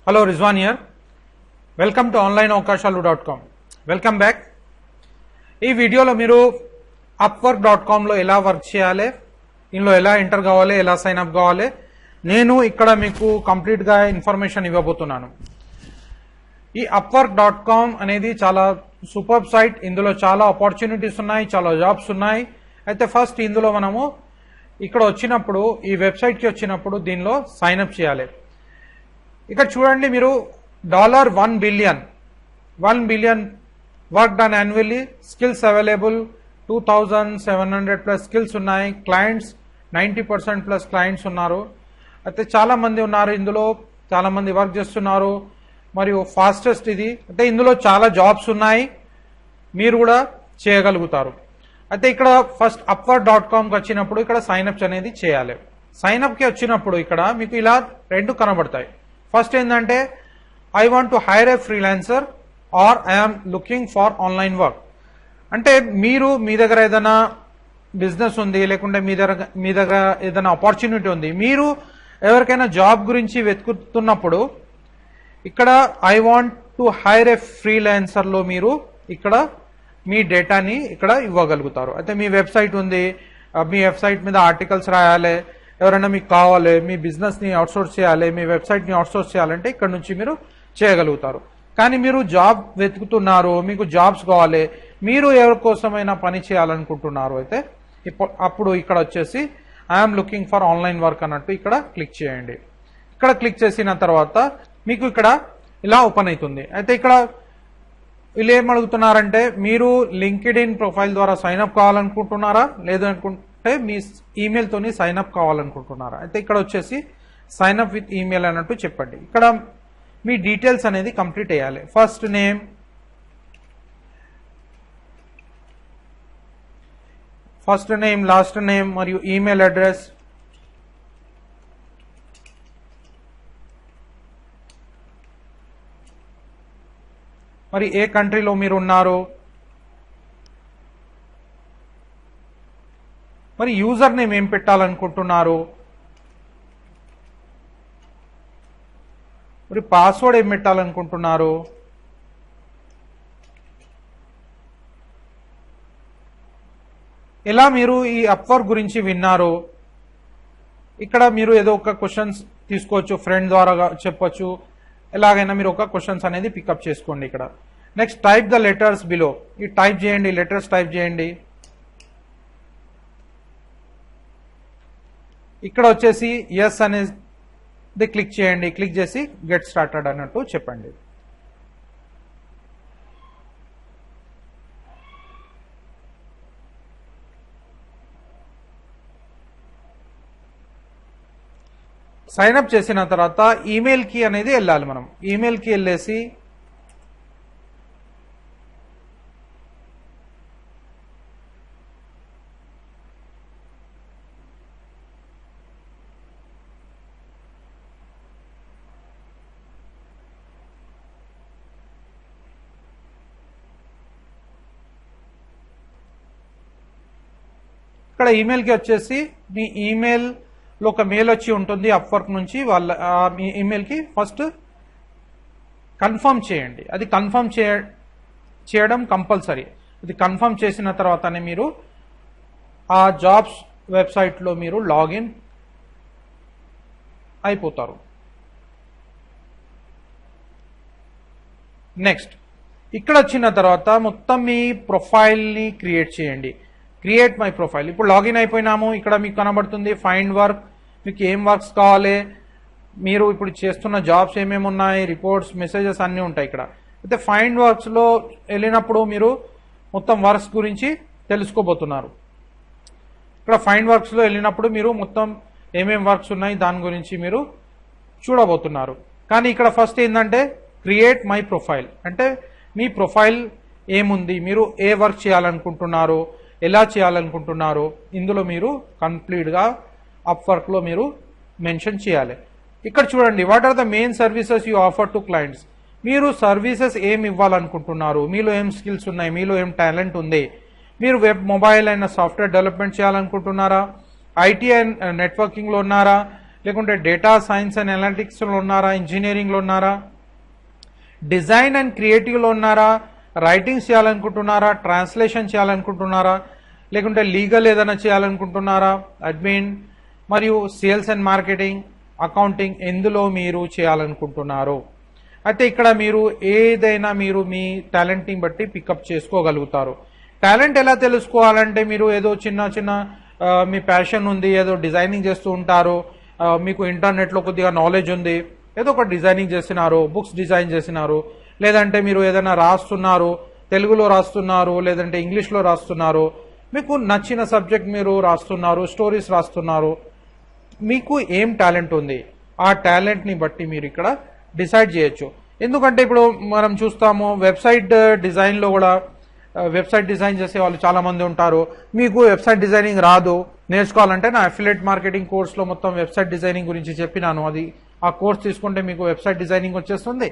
Hello, Rizwan here. Welcome to onlineavakashalu.com. Welcome back. ఈ వీడియోలో మీరు upwork.com లో ఎలా వర్క్ చేయాలి, ఇందులో ఎలా ఎంటర్ కావాలి, ఎలా సైన్ అప్ కావాలి, నేను ఇక్కడ మీకు కంప్లీట్ గా ఇన్ఫర్మేషన్ ఇవ్వబోతున్నాను. ఈ upwork.com అనేది చాలా సూపర్ సైట్. ఇందులో చాలా ఆపర్చునిటీస్ ఉన్నాయి, చాలా జాబ్స్ ఉన్నాయి. అయితే ఫస్ట్ ఇందులో మనము ఇక్కడ వచ్చినప్పుడు ఈ వెబ్సైట్ కి వచ్చినప్పుడు దీనిలో సైన్ అప్ చేయాలి. ఇక్కడ చూడండి, మీరు $1 billion work done annually, skills available 2700 plus skills ఉన్నాయి, క్లయింట్స్ 90% ప్లస్ క్లయింట్స్ ఉన్నారు. అయితే చాలా మంది ఉన్నారు, ఇందులో చాలా మంది వర్క్ చేస్తున్నారు. మరియు ఫాస్టెస్ట్ ఇది. అయితే ఇందులో చాలా జాబ్స్ ఉన్నాయి, మీరు కూడా చేయగలుగుతారు. అయితే ఇక్కడ ఫస్ట్ upwork.comకి వచ్చినప్పుడు ఇక్కడ సైన్అప్స్ అనేది చేయాలి. సైన్అప్కి వచ్చినప్పుడు ఇక్కడ మీకు ఇలా రెండు కనబడతాయి. ఫస్ట్ ఏంటంటే I want to hire a freelancer or I'm looking for online work. అంటే మీరు మీ దగ్గర ఏదైనా బిజినెస్ ఉంది, లేకుంటే మీ దగ్గర ఏదైనా ఆపర్చునిటీ ఉంది, మీరు ఎవరికైనా జాబ్ గురించి వెతుకుతున్నప్పుడు ఇక్కడ ఐ వాంట్ టు హైర్ ఏ ఫ్రీలాన్సర్లో మీరు ఇక్కడ మీ డేటాని ఇక్కడ ఇవ్వగలుగుతారు. అయితే మీ వెబ్సైట్ ఉంది, మీ వెబ్సైట్ మీద ఆర్టికల్స్ రాయాలి, ఎవరైనా మీకు కావాలి, మీ బిజినెస్ని అవుట్సోర్స్ చేయాలి, మీ వెబ్సైట్ని అవుట్సోర్స్ చేయాలంటే ఇక్కడ నుంచి మీరు చేయగలుగుతారు. కానీ మీరు జాబ్ వెతుకుతున్నారు, మీకు జాబ్స్ కావాలి, మీరు ఎవరి కోసమైనా పని చేయాలనుకుంటున్నారు, అయితే అప్పుడు ఇక్కడ వచ్చేసి I'm looking for online work అన్నట్టు ఇక్కడ క్లిక్ చేయండి. ఇక్కడ క్లిక్ చేసిన తర్వాత మీకు ఇక్కడ ఇలా ఓపెన్ అవుతుంది. అయితే ఇక్కడ వీళ్ళు ఏం అడుగుతున్నారంటే మీరు లింక్డ్ ఇన్ ప్రొఫైల్ ద్వారా సైన్అప్ కావాలనుకుంటున్నారా, లేదనుకుంటే మీ ఈమెయిల్తోని సైన్అప్ కావాలనుకుంటున్నారా. అయితే ఇక్కడ వచ్చేసి సైన్అప్ విత్ ఈమెయిల్ అన్నట్టు చెప్పండి. ఇక్కడ మీ డీటెయిల్స్ అనేది కంప్లీట్ చేయాలి. ఫస్ట్ నేమ్, లాస్ట్ నేమ్ మరియు ఈమెయిల్ అడ్రస్. మరి ఏ కంట్రీలో మీరు ఉన్నారు, మరి యూజర్ నేమ్ ఏం పెట్టాలనుకుంటున్నారు, మరి పాస్వర్డ్ ఏం పెట్టాలనుకుంటున్నారు, ఎలా మీరు ఈ అప్వర్క్ గురించి విన్నారు. ఇక్కడ మీరు ఏదో ఒక క్వశ్చన్స్ తీసుకోవచ్చు, ఫ్రెండ్ ద్వారా చెప్పొచ్చు, ఎలాగైనా మీరు ఒక క్వశ్చన్స్ అనేది పికప్ చేసుకోండి. ఇక్కడ next type the letters below, ఈ టైప్ చేయండి, లెటర్స్ టైప్ చేయండి. ఇక్కడ వచ్చేసి ఎస్ అనేది క్లిక్ చేయండి, క్లిక్ చేసి గెట్ స్టార్టెడ్ అన్నట్టు చెప్పండి. సైన్ అప్ చేసిన తర్వాత ఈమెయిల్ కి అనేది వెళ్ళాలి. మనం ఈమెయిల్ కి వెళ్ళేసి ఇక్కడ ఈమెయిల్ కి వచ్చేసి మీ ఈమెయిల్ లో ఒక మెయిల్ వచ్చి ఉంటుంది అప్వర్క్ నుంచి, వాళ్ళ మీ ఈమెయిల్ కి ఫస్ట్ కన్ఫర్మ్ చేయండి. అది కన్ఫర్మ్ చేయడం కంపల్సరీ. ఇది కన్ఫర్మ్ చేసిన తర్వాతనే మీరు ఆ జాబ్స్ వెబ్సైట్ లో మీరు లాగిన్ అయిపోతారు. నెక్స్ట్ ఇక్కడ వచ్చిన తర్వాత మొత్తం మీ ప్రొఫైల్ ని క్రియేట్ చేయండి. Create my profile. ఇప్పుడు లాగిన్ అయిపోయినాము. ఇక్కడ మీకు కనబడుతుంది ఫైండ్ వర్క్, మీకు ఏం వర్క్స్ కావాలి, మీరు ఇప్పుడు చేస్తున్న జాబ్స్ ఏమేమి ఉన్నాయి, రిపోర్ట్స్, మెసేజెస్ అన్నీ ఉంటాయి ఇక్కడ. అయితే ఫైండ్ వర్క్స్ లో వెళ్ళినప్పుడు మీరు మొత్తం వర్క్స్ గురించి తెలుసుకోబోతున్నారు. ఇక్కడ ఫైండ్ వర్క్స్ లో వెళ్ళినప్పుడు మీరు మొత్తం ఏమేమి వర్క్స్ ఉన్నాయి దాని గురించి మీరు చూడబోతున్నారు. కానీ ఇక్కడ ఫస్ట్ ఏంటంటే క్రియేట్ మై ప్రొఫైల్, అంటే మీ ప్రొఫైల్ ఏముంది, మీరు ఏ వర్క్ చేయాలనుకుంటున్నారు, ఎలా చేయాలనుకుంటున్నారు, ఇందులో మీరు కంప్లీట్ గా అప్వర్క్ లో మీరు మెన్షన్ చేయాలి. ఇక్కడ చూడండి, what are the main services you offer to clients. మీరు సర్వీసెస్ ఏం ఇవ్వాలనుకుంటున్నారు, మీలో ఏం స్కిల్స్ ఉన్నాయి, మీలో ఏం టాలెంట్ ఉంది, మీరు వెబ్, మొబైల్ అయిన సాఫ్ట్వేర్ డెవలప్మెంట్ చేయాలనుకుంటున్నారా, ఐటీ అండ్ నెట్వర్కింగ్ లో ఉన్నారా, లేకుంటే డేటా సైన్స్ అండ్ అనలిటిక్స్లో ఉన్నారా, ఇంజనీరింగ్లో ఉన్నారా, డిజైన్ అండ్ క్రియేటివ్లో ఉన్నారా, రైటింగ్ చేయాలనుకుంటున్నారా, ట్రాన్స్లేషన్ చేయాలనుకుంటున్నారా, లేకుంటే లీగల్ ఏదైనా చేయాలనుకుంటున్నారా, అడ్మిన్ మరియు సేల్స్ అండ్ మార్కెటింగ్, అకౌంటింగ్ ఎందులో మీరు చేయాలనుకుంటున్నారు. అయితే ఇక్కడ మీరు ఏదైనా మీరు మీ టాలెంట్ని బట్టి పికప్ చేసుకోగలుగుతారు. టాలెంట్ ఎలా తెలుసుకోవాలంటే మీరు ఏదో చిన్న మీ ప్యాషన్ ఉంది, ఏదో డిజైనింగ్ చేస్తూ ఉంటారు, మీకు ఇంటర్నెట్లో కొద్దిగా నాలెడ్జ్ ఉంది, ఏదో ఒక డిజైనింగ్ చేస్తున్నారు, బుక్స్ డిజైన్ చేస్తున్నారు, లేదంటే మీరు ఏదైనా రాస్తున్నారు, తెలుగులో రాస్తున్నారు, లేదంటే ఇంగ్లీష్లో రాస్తున్నారు, మీకు నచ్చిన సబ్జెక్ట్ మీరు రాస్తున్నారు, స్టోరీస్ రాస్తున్నారు, మీకు ఏం టాలెంట్ ఉంది ఆ టాలెంట్ని బట్టి మీరు ఇక్కడ డిసైడ్ చేయొచ్చు. ఎందుకంటే ఇప్పుడు మనం చూస్తాము వెబ్సైట్ డిజైన్లో కూడా వెబ్సైట్ డిజైన్ చేసే వాళ్ళు చాలా మంది ఉంటారు. మీకు వెబ్సైట్ డిజైనింగ్ రాదు, నేర్చుకోవాలంటే నా అఫిలియేట్ మార్కెటింగ్ కోర్స్లో మొత్తం వెబ్సైట్ డిజైనింగ్ గురించి చెప్పినాను. అది ఆ కోర్స్ తీసుకుంటే మీకు వెబ్సైట్ డిజైనింగ్ వచ్చేస్తుంది.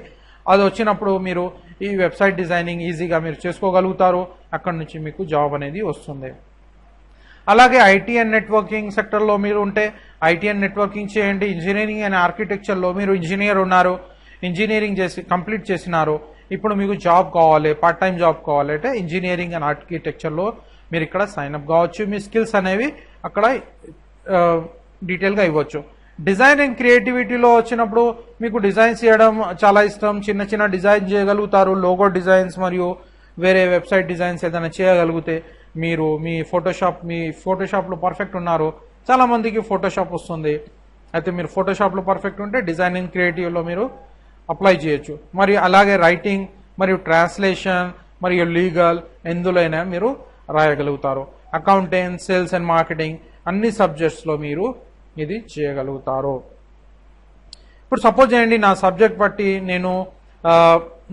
అది వచ్చినప్పుడు మీరు ఈ వెబ్సైట్ డిజైనింగ్ ఈజీగా మీరు చేసుకోగలుగుతారు. అక్కడ నుంచి మీకు జాబ్ అనేది వస్తుంది. అలాగే ఐటీ అండ్ నెట్వర్కింగ్ సెక్టర్లో మీరు ఉంటే ఐటీ అండ్ నెట్వర్కింగ్ చేయండి. ఇంజనీరింగ్ అండ్ ఆర్కిటెక్చర్లో మీరు ఇంజనీర్ ఉన్నారు, ఇంజనీరింగ్ చేసి కంప్లీట్ చేసినారు, ఇప్పుడు మీకు జాబ్ కావాలి, పార్ట్ టైం జాబ్ కావాలంటే ఇంజనీరింగ్ అండ్ ఆర్కిటెక్చర్లో మీరు ఇక్కడ సైన్ అప్ కావచ్చు. మీ స్కిల్స్ అనేవి అక్కడ డీటెయిల్గా ఇవ్వచ్చు. డిజైన్ అండ్ క్రియేటివిటీలో వచ్చినప్పుడు మీకు డిజైన్స్ చేయడం చాలా ఇష్టం, చిన్న డిజైన్ చేయగలుగుతారు, లోగో డిజైన్స్ మరియు వేరే వెబ్సైట్ డిజైన్స్ ఏదైనా చేయగలిగితే మీరు మీ ఫోటోషాప్లో పర్ఫెక్ట్ ఉన్నారు. చాలా మందికి ఫోటోషాప్ వస్తుంది. అయితే మీరు ఫోటోషాప్లో పర్ఫెక్ట్ ఉంటే డిజైన్ అండ్ క్రియేటివ్లో మీరు అప్లై చేయొచ్చు. మరియు అలాగే రైటింగ్ మరియు ట్రాన్స్లేషన్ మరియు లీగల్ ఎందులోనైనా మీరు రాయగలుగుతారు. అకౌంటెంట్, సేల్స్ అండ్ మార్కెటింగ్ అన్ని సబ్జెక్ట్స్లో మీరు ఇది చేయగలుగుతారు. ఇప్పుడు సపోజ్ చేయండి నా సబ్జెక్ట్ బట్టి నేను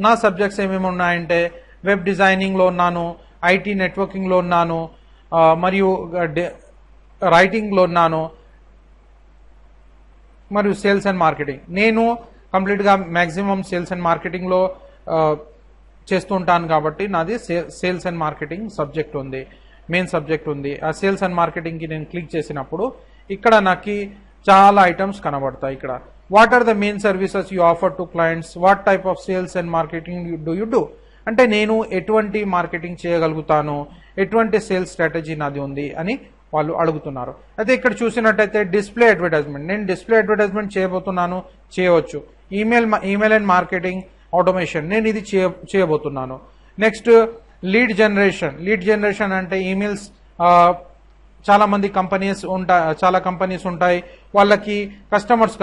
నా సబ్జెక్ట్స్ ఏమేమి ఉన్నాయంటే వెబ్ డిజైనింగ్లో ఉన్నాను, ఐటీ నెట్వర్కింగ్లో ఉన్నాను, మరియు రైటింగ్లో ఉన్నాను, మరియు సేల్స్ అండ్ మార్కెటింగ్. నేను కంప్లీట్గా మ్యాక్సిమం సేల్స్ అండ్ మార్కెటింగ్లో చేస్తూ ఉంటాను కాబట్టి నాది సేల్స్ అండ్ మార్కెటింగ్ సబ్జెక్ట్ ఉంది, మెయిన్ సబ్జెక్ట్ ఉంది. ఆ సేల్స్ అండ్ మార్కెటింగ్కి నేను క్లిక్ చేసినప్పుడు ఇక్కడ నాకు చాలా ఐటమ్స్ కనబడతాయి. ఇక్కడ what are the main services you offer to clients, what type of sales and marketing you do, అంటే నేను ఎటువంటి మార్కెటింగ్ చేయగలుగుతాను, ఎటువంటి సేల్స్ స్ట్రాటజీ నాది ఉంది అని వాళ్ళు అడుగుతున్నారు. అయితే ఇక్కడ చూసినట్టయితే డిస్ప్లే అడ్వర్టైజ్మెంట్, నేను డిస్ప్లే అడ్వర్టైజ్మెంట్ చేయబోతున్నాను, చేయవచ్చు. ఈమెయిల్ అండ్ మార్కెటింగ్ ఆటోమేషన్, నేను ఇది చేయబోతున్నాను. నెక్స్ట్ లీడ్ జనరేషన్ అంటే ఈమెయిల్స్, చాలా కంపెనీస్ ఉంటాయి, వాళ్ళకి కస్టమర్స్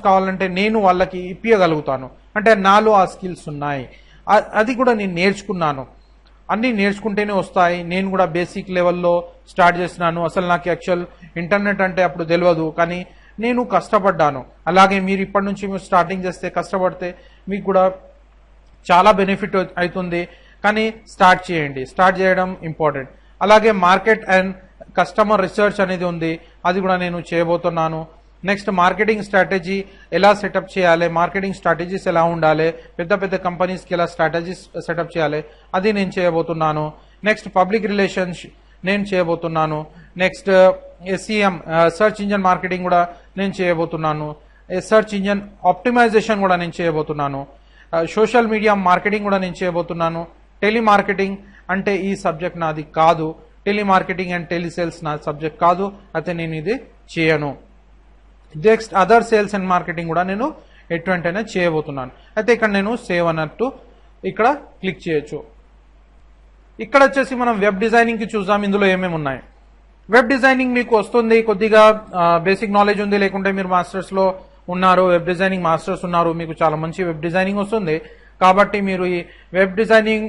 కావాలంటే నేను వాళ్ళకి ఇప్పించగలుగుతాను, అంటే నాలో ఆ స్కిల్స్ ఉన్నాయి, అది కూడా నేను నేర్చుకున్నాను. అన్నీ నేర్చుకుంటేనే వస్తాయి. నేను కూడా బేసిక్ లెవెల్లో స్టార్ట్ చేసినాను. అసలు నాకు యాక్చువల్ ఇంటర్నెట్ అంటే అప్పుడు తెలియదు, కానీ నేను కష్టపడ్డాను. అలాగే మీరు ఇప్పటి నుంచి మీరు స్టార్టింగ్ చేస్తే కష్టపడితే మీకు కూడా చాలా బెనిఫిట్ అవుతుంది. కానీ స్టార్ట్ చేయడం ఇంపార్టెంట్. అలాగే మార్కెట్ అండ్ కస్టమర్ రీసెర్చ్ అనేది ఉంది, అది కూడా నేను చేయబోతున్నాను. నెక్స్ట్ మార్కెటింగ్ స్ట్రాటజీ ఎలా సెటప్ చేయాలి, మార్కెటింగ్ స్ట్రాటజీస్ ఎలా ఉండాలి, పెద్ద కంపెనీస్కి ఎలా స్ట్రాటజీస్ సెటప్ చేయాలి, అది నేను చేయబోతున్నాను. నెక్స్ట్ పబ్లిక్ రిలేషన్స్ నేను చేయబోతున్నాను. Next SEM search engine marketing కూడా నేను చేయబోతున్నాను. సెర్చ్ ఇంజన్ ఆప్టిమైజేషన్ కూడా నేను చేయబోతున్నాను. సోషల్ మీడియా మార్కెటింగ్ కూడా నేను చేయబోతున్నాను. టెలిమార్కెటింగ్ అంటే ఈ సబ్జెక్ట్ నాది కాదు, టెలిమార్కెటింగ్ అండ్ టెలిసేల్స్ నా సబ్జెక్ట్ కాదు, అయితే నేను ఇది చేయను. Next other sales and marketing కూడా నేను ఎటువంటైనా చేయబోతున్నాను. అయితే ఇక్కడ నేను సేవ్ అన్నట్టు ఇక్కడ క్లిక్ చేయొచ్చు. ఇక్కడ వచ్చేసి మనం వెబ్ డిజైనింగ్కి చూద్దాం, ఇందులో ఏమేమి ఉన్నాయి. వెబ్ డిజైనింగ్ మీకు వస్తుంది, కొద్దిగా బేసిక్ నాలెడ్జ్ ఉంది, లేకుంటే మీరు మాస్టర్స్లో ఉన్నారు, వెబ్ డిజైనింగ్ మాస్టర్స్ ఉన్నారు, మీకు చాలా మంచి వెబ్ డిజైనింగ్ వస్తుంది. కాబట్టి మీరు ఈ వెబ్ డిజైనింగ్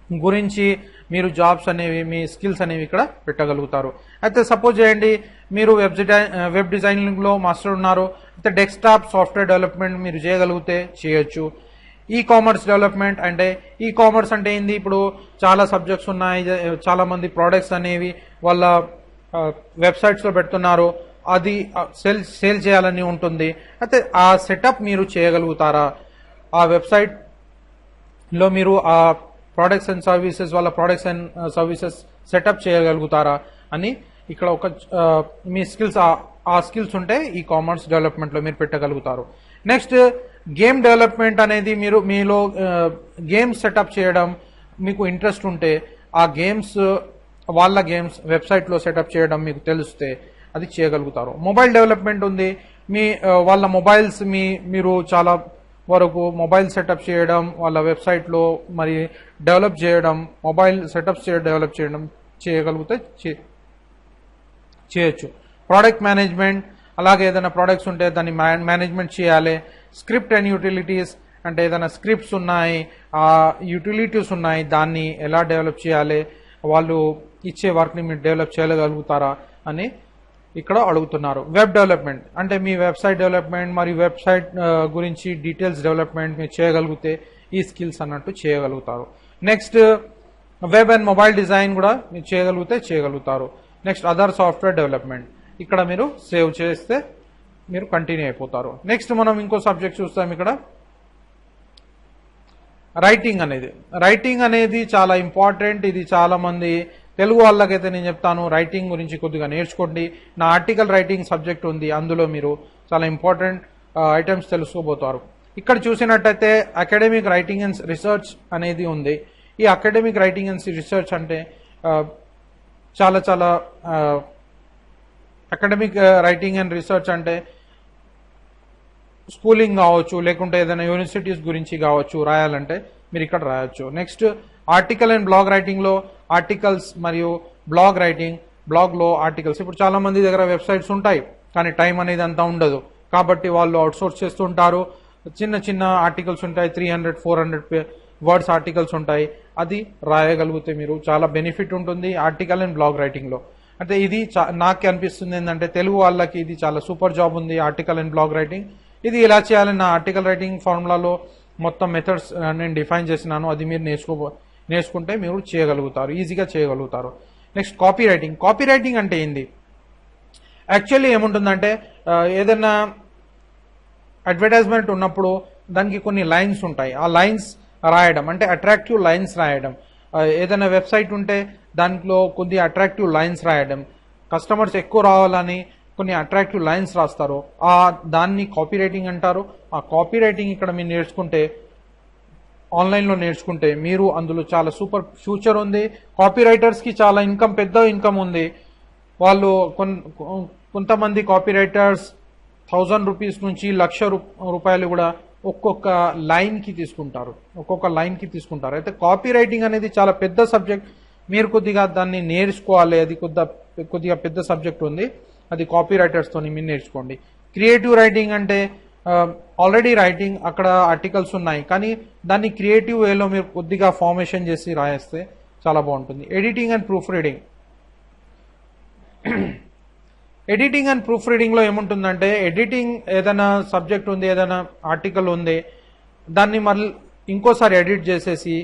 గురించి మీరు జాబ్స్ అనేవి, మీ స్కిల్స్ అనేవి ఇక్కడ పెట్టగలుగుతారు. అయితే సపోజ్ చేయండి మీరు వెబ్ డిజైనింగ్లో మాస్టర్ ఉన్నారు, అయితే డెస్క్టాప్ సాఫ్ట్వేర్ డెవలప్మెంట్ మీరు చేయగలిగితే చేయొచ్చు. ఈ కామర్స్ డెవలప్మెంట్ అంటే అంటే ఏంది, ఇప్పుడు చాలా సబ్జెక్ట్స్ ఉన్నాయి, చాలా మంది ప్రోడక్ట్స్ అనేవి వాళ్ళ వెబ్సైట్స్లో పెడుతున్నారు, అది సేల్ చేయాలని ఉంటుంది. అయితే ఆ సెటప్ మీరు చేయగలుగుతారా, ఆ వెబ్సైట్లో మీరు ఆ ప్రోడక్ట్స్ అండ్ సర్వీసెస్, వాళ్ళ ప్రోడక్ట్స్ అండ్ సర్వీసెస్ సెటప్ చేయగలుగుతారా అని ఇక్కడ ఒక మీ స్కిల్స్ ఆ స్కిల్స్ ఉంటే ఈ కామర్స్ డెవలప్మెంట్లో మీరు పెట్టగలుగుతారు. నెక్స్ట్ గేమ్ డెవలప్మెంట్ అనేది మీరు మీలో గేమ్స్ సెటప్ చేయడం మీకు ఇంట్రెస్ట్ ఉంటే ఆ గేమ్స్ వాళ్ళ గేమ్స్ వెబ్సైట్లో సెటప్ చేయడం మీకు తెలిస్తే అది చేయగలుగుతారు. మొబైల్ డెవలప్మెంట్ ఉంది, మీ వాళ్ళ మొబైల్స్ మీరు చాలా వరకు మొబైల్ సెటప్ చేయడం వాళ్ళ వెబ్సైట్లో మరి డెవలప్ చేయడం మొబైల్ సెటప్స్ డెవలప్ చేయడం చేయగలిగితే చేయొచ్చు. ప్రోడక్ట్ మేనేజ్మెంట్, అలాగే ఏదైనా ప్రోడక్ట్స్ ఉంటే దాన్ని మేనేజ్మెంట్ చేయాలి. స్క్రిప్ట్ అండ్ యూటిలిటీస్ అంటే ఏదైనా స్క్రిప్ట్స్ ఉన్నాయి, ఆ యూటిలిటీస్ ఉన్నాయి, దాన్ని ఎలా డెవలప్ చేయాలి, వాళ్ళు ఇచ్చే వర్క్ని మీరు డెవలప్ చేయగలుగుతారా అని ఇక్కడ అడుగుతున్నారు. వెబ్ డెవలప్మెంట్ అంటే మీ వెబ్సైట్ డెవలప్మెంట్ మరియు వెబ్సైట్ గురించి డీటెయిల్స్ డెవలప్మెంట్ మీరు చేయగలిగితే ఈ స్కిల్స్ అన్నట్టు చేయగలుగుతారు. Next web and mobile design కూడా మీరు చేయగలుగుతారు. నెక్స్ట్ అదర్ సాఫ్ట్వేర్ డెవలప్మెంట్, ఇక్కడ మీరు సేవ్ చేస్తే మీరు కంటిన్యూ అయిపోతారు. నెక్స్ట్ మనం ఇంకో సబ్జెక్ట్ చూస్తాం. ఇక్కడ రైటింగ్ అనేది చాలా ఇంపార్టెంట్. ఇది చాలా మంది తెలుగు వాళ్ళకైతే నేను చెప్తాను రైటింగ్ గురించి కొద్దిగా నేర్చుకోండి. నా ఆర్టికల్ రైటింగ్ సబ్జెక్ట్ ఉంది, అందులో మీరు చాలా ఇంపార్టెంట్ ఐటమ్స్ తెలుసుకోబోతారు. ఇక్కడ చూసినట్టయితే అకాడమిక్ రైటింగ్ అండ్ రీసెర్చ్ అనేది ఉంది. ఈ అకాడమిక్ రైటింగ్ అండ్ రీసెర్చ్ అంటే చాలా అకాడమిక్ రైటింగ్ అండ్ రీసెర్చ్ అంటే స్కూలింగ్ కావచ్చు, లేకుంటే ఏదైనా యూనివర్సిటీస్ గురించి కావచ్చు రాయాలంటే మీరు ఇక్కడ రాయొచ్చు. నెక్స్ట్ ఆర్టికల్ అండ్ బ్లాగ్ రైటింగ్లో ఆర్టికల్స్ మరియు బ్లాగ్ రైటింగ్, బ్లాగ్లో ఆర్టికల్స్. ఇప్పుడు చాలా మంది దగ్గర వెబ్సైట్స్ ఉంటాయి కానీ టైం అనేది అంతా ఉండదు, కాబట్టి వాళ్ళు అవుట్సోర్స్ చేస్తుంటారు. చిన్న ఆర్టికల్స్ ఉంటాయి, 300-400 వర్డ్స్ ఆర్టికల్స్ ఉంటాయి. అది రాయగలిగితే మీరు చాలా బెనిఫిట్ ఉంటుంది ఆర్టికల్ అండ్ బ్లాగ్ రైటింగ్లో. అంటే ఇది నాకు అనిపిస్తుంది ఏంటంటే తెలుగు వాళ్ళకి ఇది చాలా సూపర్ జాబ్ ఉంది ఆర్టికల్ అండ్ బ్లాగ్ రైటింగ్. ఇది ఎలా చేయాలని నా ఆర్టికల్ రైటింగ్ ఫార్ములాలో మొత్తం మెథడ్స్ నేను డిఫైన్ చేసినాను. అది మీరు నేర్చుకుంటే మీరు చేయగలుగుతారు, ఈజీగా చేయగలుగుతారు. నెక్స్ట్ కాపీ రైటింగ్ అంటే ఏంది? యాక్చువల్లీ ఏముంటుందంటే ఏదైనా అడ్వర్టైజ్మెంట్ ఉన్నప్పుడు దానికి కొన్ని లైన్స్ ఉంటాయి, ఆ లైన్స్ రాయడం అంటే అట్రాక్టివ్ లైన్స్ రాయడం. ఏదైనా వెబ్సైట్ ఉంటే దాంట్లో కొన్ని అట్రాక్టివ్ లైన్స్ రాయడం, కస్టమర్స్ ఎక్కువ రావాలని కొన్ని అట్రాక్టివ్ లైన్స్ రాస్తారు, దాన్ని కాపీ రైటింగ్ అంటారు. ఆ కాపీ రైటింగ్ ఇక్కడ మీరు నేర్చుకుంటే ఆన్లైన్లో నేర్చుకుంటే మీరు అందులో చాలా సూపర్ ఫ్యూచర్ ఉంది. కాపీ రైటర్స్కి చాలా పెద్ద ఇన్కమ్ ఉంది. వాళ్ళు కొంతమంది కాపీ రైటర్స్ 1000 రూపీస్ నుంచి 1,00,000 రూపాయలు కూడా ఒక్కొక్క లైన్కి తీసుకుంటారు. అయితే కాపీ రైటింగ్ అనేది చాలా పెద్ద సబ్జెక్ట్, మీరు కొద్దిగా దాన్ని నేర్చుకోవాలి. అది కొద్దిగా పెద్ద సబ్జెక్ట్ ఉంది, అది కాపీ రైటర్స్తో మీరు నేర్చుకోండి. క్రియేటివ్ రైటింగ్ అంటే ఆల్రెడీ రైటింగ్ అక్కడ ఆర్టికల్స్ ఉన్నాయి కానీ దాన్ని క్రియేటివ్ వేలో మీరు కొద్దిగా ఫార్మేషన్ చేసి రాయేస్తే చాలా బాగుంటుంది. ఎడిటింగ్ అండ్ ప్రూఫ్ రీడింగ్లో ఏముంటుందంటే ఎడిటింగ్ ఏదైనా సబ్జెక్ట్ ఉంది, ఏదైనా ఆర్టికల్ ఉంది, దాన్ని మళ్ళీ ఇంకోసారి ఎడిట్ చేసేసి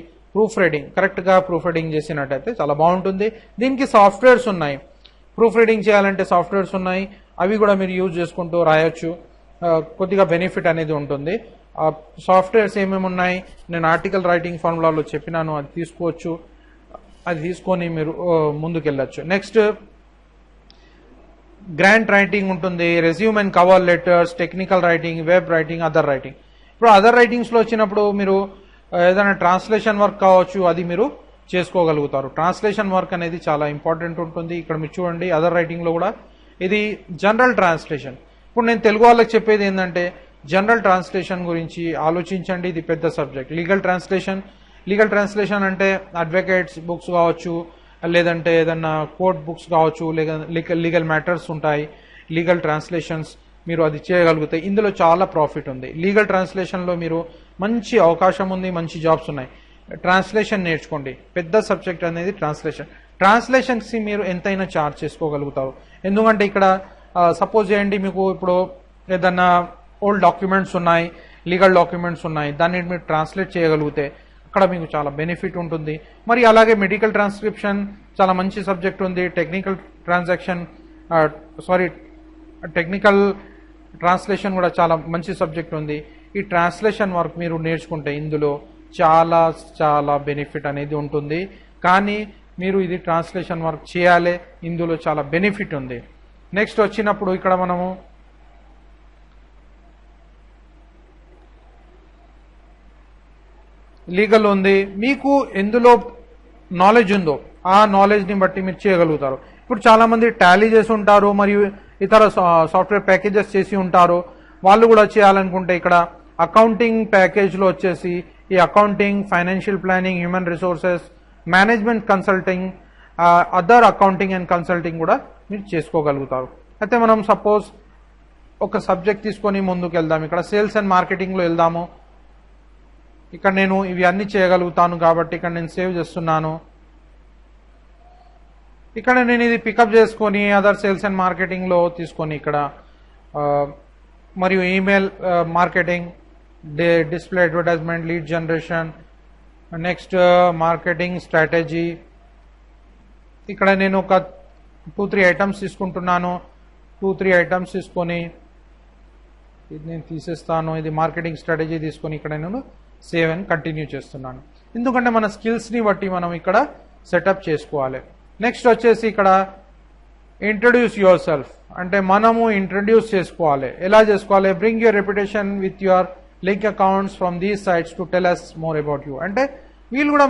కరెక్ట్గా ప్రూఫ్ రీడింగ్ చేసినట్టయితే చాలా బాగుంటుంది. దీనికి సాఫ్ట్వేర్స్ ఉన్నాయి, ప్రూఫ్ రీడింగ్ చేయాలంటే సాఫ్ట్వేర్స్ ఉన్నాయి, అవి కూడా మీరు యూజ్ చేసుకుంటూ రాయొచ్చు. కొద్దిగా బెనిఫిట్ అనేది ఉంటుంది. సాఫ్ట్వేర్స్ ఏమేమి ఉన్నాయి నేను ఆర్టికల్ రైటింగ్ ఫార్ములాలో చెప్పినాను, అది తీసుకోవచ్చు, అది తీసుకొని మీరు ముందుకెళ్ళచ్చు. నెక్స్ట్ గ్రాంట్ రైటింగ్ ఉంటుంది, resume and cover letters, technical writing, web writing, other writing. ఇప్పుడు అదర్ రైటింగ్స్లో వచ్చినప్పుడు మీరు ఏదైనా ట్రాన్స్లేషన్ వర్క్ కావచ్చు, అది మీరు చేసుకోగలుగుతారు. ట్రాన్స్లేషన్ వర్క్ అనేది చాలా ఇంపార్టెంట్ ఉంటుంది. ఇక్కడ మీరు చూడండి అదర్ రైటింగ్లో కూడా ఇది జనరల్ ట్రాన్స్లేషన్. ఇప్పుడు నేను తెలుగు వాళ్ళకి చెప్పేది ఏంటంటే జనరల్ ట్రాన్స్లేషన్ గురించి ఆలోచించండి, ఇది పెద్ద సబ్జెక్ట్. లీగల్ ట్రాన్స్లేషన్ అంటే అడ్వకేట్స్ బుక్స్ కావచ్చు, లేదంటే ఏదన్నా కోర్ట్ బుక్స్ కావచ్చు, లీగల్ మ్యాటర్స్ ఉంటాయి, లీగల్ ట్రాన్స్లేషన్స్ మీరు అది చేయగలిగితే ఇందులో చాలా ప్రాఫిట్ ఉంది. లీగల్ ట్రాన్స్లేషన్లో మీరు మంచి అవకాశం ఉంది, మంచి జాబ్స్ ఉన్నాయి. ట్రాన్స్లేషన్ నేర్చుకోండి, పెద్ద సబ్జెక్ట్ అనేది ట్రాన్స్లేషన్స్కి మీరు ఎంతైనా ఛార్జ్ చేసుకోగలుగుతారు. ఎందుకంటే ఇక్కడ సపోజ్ చేయండి మీకు ఇప్పుడు ఏదన్నా ఓల్డ్ డాక్యుమెంట్స్ ఉన్నాయి, లీగల్ డాక్యుమెంట్స్ ఉన్నాయి, దాన్ని మీరు ట్రాన్స్లేట్ చేయగలిగితే అక్కడ మీకు చాలా బెనిఫిట్ ఉంటుంది. మరి అలాగే మెడికల్ ట్రాన్స్క్రిప్షన్ చాలా మంచి సబ్జెక్ట్ ఉంది. టెక్నికల్ ట్రాన్స్లేషన్ కూడా చాలా మంచి సబ్జెక్ట్ ఉంది. ఈ ట్రాన్స్లేషన్ వర్క్ మీరు నేర్చుకుంటే ఇందులో చాలా చాలా బెనిఫిట్ అనేది ఉంటుంది. కానీ మీరు ఇది ట్రాన్స్లేషన్ వర్క్ చేయాలి, ఇందులో చాలా బెనిఫిట్ ఉంది. నెక్స్ట్ వచ్చినప్పుడు ఇక్కడ మనము లీగల్ ఉంది, మీకు ఎందులో నాలెడ్జ్ ఉందో ఆ నాలెడ్జ్ని బట్టి మీరు చేయగలుగుతారు. ఇప్పుడు చాలామంది టాలీ చేసి ఉంటారు మరియు ఇతర సాఫ్ట్వేర్ ప్యాకేజెస్ చేసి ఉంటారు. వాళ్ళు కూడా చేయాలనుకుంటే ఇక్కడ అకౌంటింగ్ ప్యాకేజ్లో వచ్చేసి ఈ accounting, financial planning, human resources, management consulting, other accounting and consulting కూడా మీరు చేసుకోగలుగుతారు. అయితే మనం సపోజ్ ఒక సబ్జెక్ట్ తీసుకొని ముందుకు వెళ్దాం. ఇక్కడ సేల్స్ అండ్ మార్కెటింగ్లో వెళ్దాము. ఇక్కడ నేను ఇవి అన్ని చేయగలుగుతాను కాబట్టి ఇక్కడ నేను సేవ్ చేస్తున్నాను. ఇక్కడ నేను ఇది పికప్ చేసుకొని అదర్ సేల్స్ అండ్ మార్కెటింగ్లో తీసుకొని ఇక్కడ మరియు email marketing, display advertisement, lead generation, next marketing strategy. ఇక్కడ నేను ఒక 2-3 ఐటమ్స్ తీసుకుంటున్నాను. 2-3 ఐటమ్స్ తీసుకొని ఇది నేను తీసేస్తాను. ఇది మార్కెటింగ్ స్ట్రాటజీ తీసుకొని ఇక్కడ నేను సేవ్ అండ్ కంటిన్యూ చేస్తున్నాను. ఎందుకంటే మన స్కిల్స్ని బట్టి మనం ఇక్కడ సెటప్ చేసుకోవాలి. నెక్స్ట్ వచ్చేసి ఇక్కడ ఇంట్రడ్యూస్ యువర్ సెల్ఫ్ అంటే మనము ఇంట్రడ్యూస్ చేసుకోవాలి. ఎలా చేసుకోవాలి? Bring your reputation with your link accounts from these sites to tell us more about you. అంటే వీళ్ళు కూడా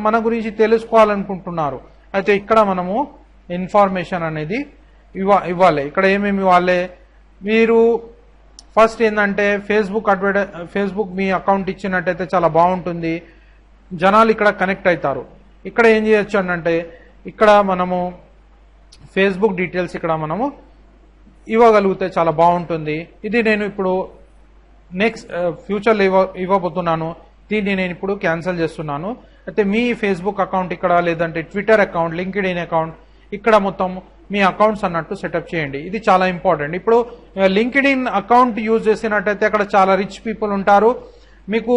మన గురించి తెలుసుకోవాలనుకుంటున్నారు. అయితే ఇక్కడ మనము ఇన్ఫర్మేషన్ అనేది ఇవ్వాలి. ఇక్కడ ఏమేమి ఇవ్వాలి? మీరు ఫస్ట్ ఏంటంటే ఫేస్బుక్ మీ అకౌంట్ ఇచ్చినట్టయితే చాలా బాగుంటుంది, జనాలు ఇక్కడ కనెక్ట్ అవుతారు. ఇక్కడ ఏం చేయొచ్చు అంటే ఇక్కడ మనము ఫేస్బుక్ డీటెయిల్స్ ఇక్కడ మనము ఇవ్వగలిగితే చాలా బాగుంటుంది. ఇది నేను ఇప్పుడు నెక్స్ట్ ఫ్యూచర్లో ఇవ్వబోతున్నాను. దీన్ని నేను ఇప్పుడు క్యాన్సిల్ చేస్తున్నాను. అయితే మీ ఫేస్బుక్ అకౌంట్ ఇక్కడ, లేదంటే ట్విట్టర్ అకౌంట్, లింక్డ్ఇన్ అకౌంట్, ఇక్కడ మొత్తం మీ అకౌంట్స్ అన్నట్టు సెటప్ చేయండి. ఇది చాలా ఇంపార్టెంట్. ఇప్పుడు లింక్డ్ఇన్ అకౌంట్ యూజ్ చేసినట్టయితే అక్కడ చాలా రిచ్ పీపుల్ ఉంటారు. మీకు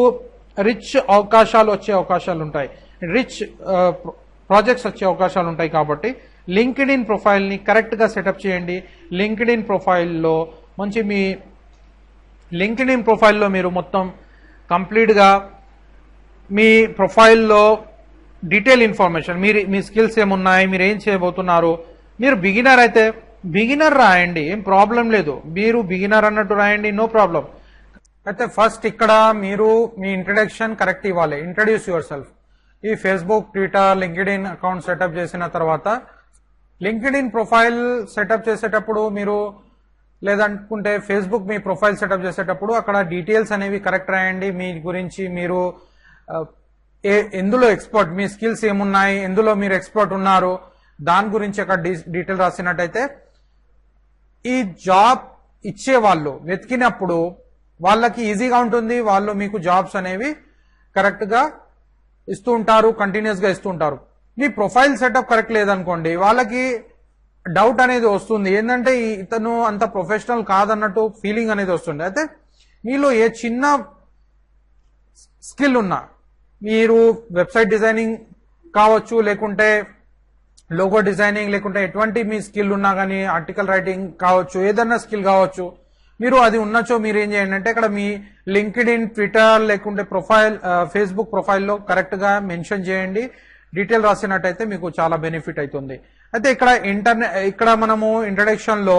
రిచ్ అవకాశాలు వచ్చే అవకాశాలు ఉంటాయి, రిచ్ ప్రాజెక్ట్స్ వచ్చే అవకాశాలు ఉంటాయి. కాబట్టి లింక్డ్ఇన్ ప్రొఫైల్ని కరెక్ట్గా సెటప్ చేయండి. లింక్డ్ఇన్ ప్రొఫైల్లో మీ లింక్డ్ఇన్ ప్రొఫైల్లో మీరు మొత్తం కంప్లీట్గా మీ ప్రొఫైల్లో డీటెయిల్ ఇన్ఫర్మేషన్, మీ స్కిల్స్ ఏమున్నాయి, మీరు ఏం చేయబోతున్నారు. మీరు బిగినర్ అయితే బిగినర్ రాయండి, ఏం ప్రాబ్లం లేదు. మీరు బిగినర్ అన్నట్టు రాయండి, నో ప్రాబ్లం. అయితే ఫస్ట్ ఇక్కడ మీరు మీ ఇంట్రడక్షన్ కరెక్ట్ ఇవ్వాలి. Introduce yourself. ఈ Facebook, Twitter, LinkedIn account setup చేసిన తర్వాత లింక్డ్ఇన్ ప్రొఫైల్ సెటప్ చేసేటప్పుడు మీరు, లేదనుకుంటే ఫేస్బుక్ మీ ప్రొఫైల్ సెటప్ చేసేటప్పుడు అక్కడ డీటెయిల్స్ అనేవి కరెక్ట్ రాయండి. మీ గురించి మీరు ఎందులో ఎక్స్పర్ట్, మీ స్కిల్స్ ఏమున్నాయి, ఎందులో మీరు ఎక్స్పర్ట్ ఉన్నారు, దాని గురించి అక్కడ డీటెయిల్ రాసినట్టయితే ఈ జాబ్ ఇచ్చే వాళ్ళు వెతికినప్పుడు వాళ్ళకి ఈజీగా ఉంటుంది. వాళ్ళు మీకు జాబ్స్ అనేవి కరెక్ట్గా ఇస్తూ ఉంటారు, కంటిన్యూస్గా ఇస్తూ ఉంటారు. మీ ప్రొఫైల్ సెటప్ కరెక్ట్ లేదనుకోండి, వాళ్ళకి డౌట్ అనేది వస్తుంది, ఏంటంటే ఇతను అంత ప్రొఫెషనల్ కాదన్నట్టు ఫీలింగ్ అనేది వస్తుంది. అయితే మీలో ఏ చిన్న స్కిల్ ఉన్నా, మీరు వెబ్సైట్ డిజైనింగ్ కావచ్చు, లేకుంటే లోగో డిజైనింగ్, లేకుంటే ఎటువంటి మీ స్కిల్ ఉన్నా కానీ, ఆర్టికల్ రైటింగ్ కావచ్చు, ఏదన్నా స్కిల్ కావచ్చు, మీరు అది ఉన్నచో మీరు ఏం చేయండి అంటే ఇక్కడ మీ లింక్డ్ఇన్, ట్విట్టర్, లేకుంటే ఫేస్బుక్ ప్రొఫైల్లో కరెక్ట్గా మెన్షన్ చేయండి. డీటెయిల్ రాసినట్టయితే మీకు చాలా బెనిఫిట్ అవుతుంది. అయితే ఇక్కడ మనము ఇంట్రడక్షన్లో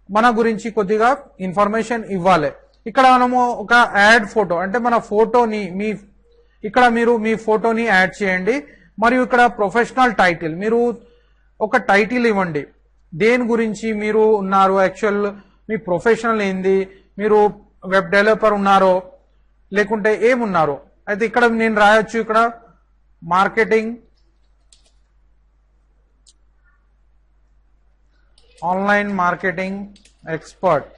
మన గురించి కొద్దిగా ఇన్ఫర్మేషన్ ఇవ్వాలి. ఇక్కడ మనము ఒక యాడ్ ఫోటో అంటే మన ఫోటోని ఇక్కడ మీరు మీ ఫోటోని యాడ్ చేయండి. మరియు ఇక్కడ ప్రొఫెషనల్ టైటిల్, మీరు ఒక టైటిల్ ఇవ్వండి. దేని గురించి మీరు ఉన్నారు, యాక్చువల్ మీ ప్రొఫెషనల్ ఏంది, మీరు వెబ్ డెవలపర్ ఉన్నారో లేకుంటే ఏమున్నారో. అయితే ఇక్కడ నేను రాయొచ్చు, ఇక్కడ marketing, online marketing expert,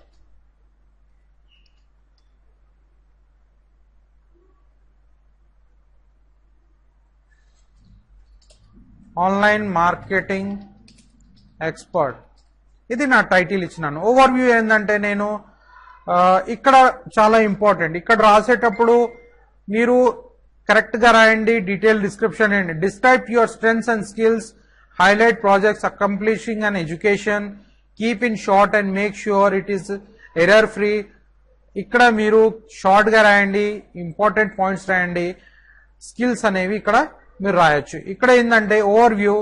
online marketing expert. ఇది నా టైటిల్ ఇచ్చినాను. ఓవర్వ్యూ ఏంటంటే నేను ఇక్కడ చాలా ఇంపార్టెంట్, ఇక్కడ రాసేటప్పుడు మీరు కరెక్ట్గా రాయండి. డీటెయిల్ డిస్క్రిప్షన్ అండి. Describe your strengths and skills, highlight projects accomplishing and education, keep in short and make sure it is error free. ఇక్కడ మీరు షార్ట్గా రాయండి, ఇంపార్టెంట్ పాయింట్స్ రాయండి. స్కిల్స్ అనేవి ఇక్కడ మీరు రాయొచ్చు. ఇక్కడ ఏంటంటే ఓవర్వ్యూ,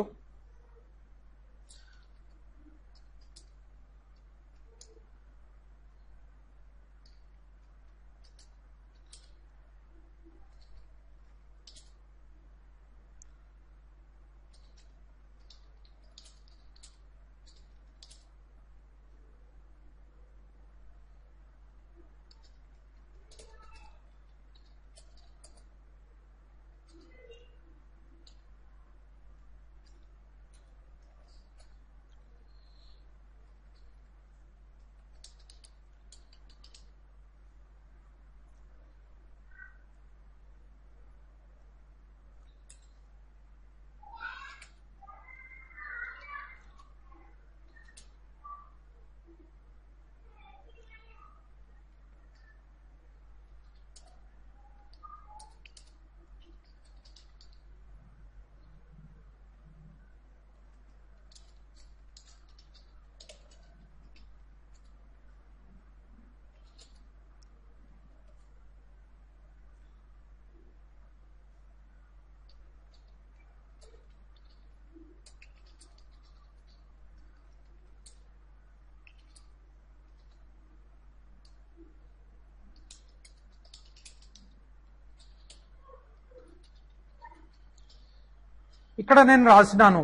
ఇక్కడ నేను రాసినాను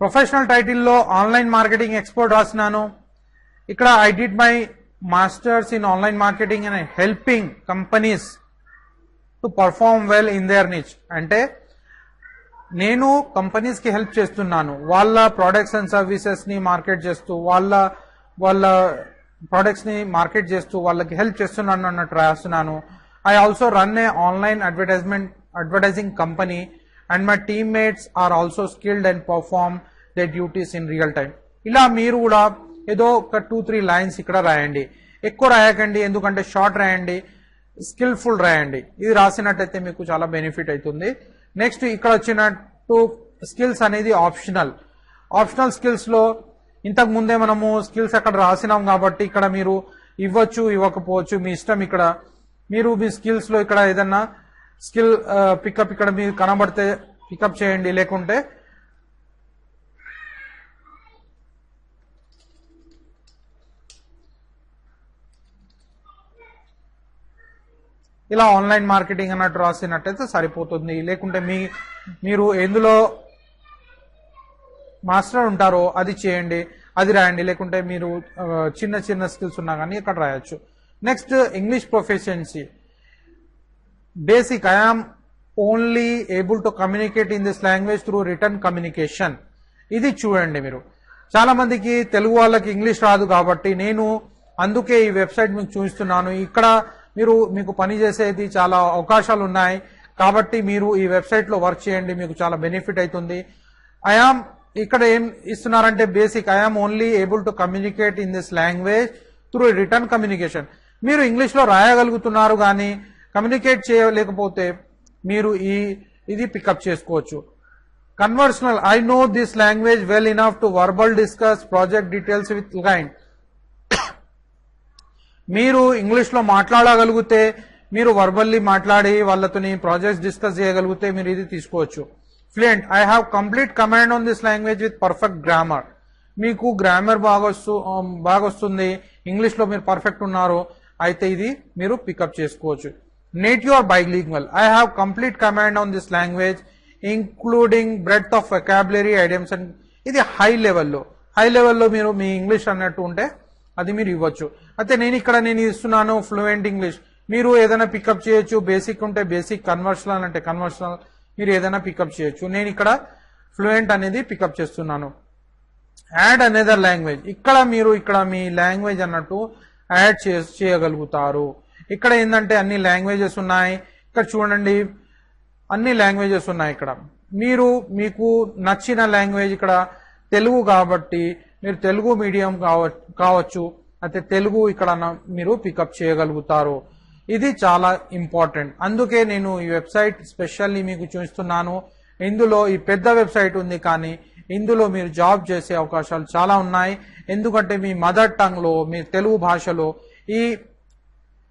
ప్రొఫెషనల్ టైటిల్లో ఆన్లైన్ మార్కెటింగ్ ఎక్స్పర్ట్ రాసినాను. ఇక్కడ I did my masters in online marketing and helping companies to perform well in there niche. అంటే నేను కంపెనీస్ కి హెల్ప్ చేస్తున్నాను, వాళ్ళ ప్రొడక్ట్స్ అండ్ సర్వీసెస్ ని మార్కెట్ చేస్తూ, వాళ్ళ ప్రొడక్ట్స్ ని మార్కెట్ చేస్తూ వాళ్ళకి హెల్ప్ చేస్తున్నాను అన్నట్టు రాస్తున్నాను. I also run a online advertising company and my teammates are also skilled and perform they duties in real time. ఇలా మీరు కూడా ఏదో ఒక 2-3 లైన్స్ ఇక్కడ రాయండి. ఎక్కువ రాయకండి, ఎందుకంటే షార్ట్ రాయండి, స్కిల్ఫుల్ రాయండి. ఇది రాసినట్టయితే మీకు చాలా బెనిఫిట్ అవుతుంది. నెక్స్ట్ ఇక్కడ వచ్చినట్టు స్కిల్స్ అనేది ఆప్షనల్ స్కిల్స్ లో ఇంతకు ముందే మనము స్కిల్స్ అక్కడ రాసినాం కాబట్టి ఇక్కడ మీరు ఇవ్వచ్చు, ఇవ్వకపోవచ్చు, మీ ఇష్టం. ఇక్కడ మీరు మీ స్కిల్స్ లో ఇక్కడ ఏదన్నా స్కిల్ పికప్ ఇక్కడ మీరు కనబడితే పికప్ చేయండి, లేకుంటే ఇలా ఆన్లైన్ మార్కెటింగ్ అన్నట్టు రాసినట్టయితే సరిపోతుంది. లేకుంటే మీరు ఎందులో మాస్టర్ ఉంటారో అది చేయండి, అది రాయండి. లేకుంటే మీరు చిన్న స్కిల్స్ ఉన్నా కానీ ఇక్కడ రాయొచ్చు. Next English proficiency basic. I am only able to communicate in this language through return communication. ఇది చూడండి, మీరు చాలా మందికి తెలుగు వాళ్ళకి ఇంగ్లీష్ రాదు కాబట్టి నేను అందుకే ఈ వెబ్సైట్ మీకు చూపిస్తున్నాను. ఇక్కడ మీకు పని చేసేది చాలా అవకాశాలు ఉన్నాయి కాబట్టి మీరు ఈ వెబ్సైట్ లో వర్క్ చేయండి, మీకు చాలా బెనిఫిట్ అవుతుంది. ఇక్కడ ఏం ఇస్తున్నారంటే basic I am only able to communicate in this language through return communication. మీరు ఇంగ్లీష్ లో రాయగలుగుతున్నారు కానీ కమ్యూనికేట్ చేయలేకపోతే మీరు ఇది పికప్ చేసుకోవచ్చు. Conversational. I know this language well enough to verbal discuss project details with client. మీరు ఇంగ్లీష్ లో మాట్లాడగలిగితే, మీరు వర్బల్లీ మాట్లాడి వాళ్ళతోని ప్రాజెక్ట్స్ డిస్కస్ చేయగలిగితే మీరు ఇది తీసుకోవచ్చు. Fluent. I have complete command on this language with perfect grammar. మీకు గ్రామర్ బాగా వస్తుంది, ఇంగ్లీష్ లో మీరు పర్ఫెక్ట్ ఉన్నారు అయితే ఇది మీరు పికప్ చేసుకోవచ్చు. Native or bilingual. I have complete command on this language including breadth of vocabulary idioms and. ఇది హై లెవెల్లో మీరు మీ ఇంగ్లీష్ అన్నట్టు ఉంటే అది మీరు ఇవ్వచ్చు. అయితే నేను ఇస్తున్నాను ఫ్లూయెంట్ ఇంగ్లీష్. మీరు ఏదైనా పికప్ చేయొచ్చు. బేసిక్ ఉంటే బేసిక్, కన్వర్షనల్ అంటే కన్వర్షనల్, మీరు ఏదైనా పికప్ చేయొచ్చు. నేను ఇక్కడ ఫ్లూయెంట్ అనేది పికప్ చేస్తున్నాను. Add another language. ఇక్కడ మీ లాంగ్వేజ్ అన్నట్టు యాడ్ చేయగలుగుతారు. ఇక్కడ ఏంటంటే అన్ని లాంగ్వేజెస్ ఉన్నాయి. ఇక్కడ చూడండి అన్ని లాంగ్వేజెస్ ఉన్నాయి. ఇక్కడ మీకు నచ్చిన లాంగ్వేజ్ ఇక్కడ తెలుగు కాబట్టి మీరు తెలుగు మీడియం కావచ్చు, అయితే తెలుగు ఇక్కడ మీరు పికప్ చేయగలుగుతారు. ఇది చాలా ఇంపార్టెంట్. అందుకే నేను ఈ వెబ్సైట్ స్పెషల్లీ మీకు చూపిస్తున్నాను. ఇందులో ఈ పెద్ద వెబ్సైట్ ఉంది కానీ ఇందులో మీరు జాబ్ చేసే అవకాశాలు చాలా ఉన్నాయి. ఎందుకంటే మీ మదర్ టంగ్ లో, మీ తెలుగు భాషలో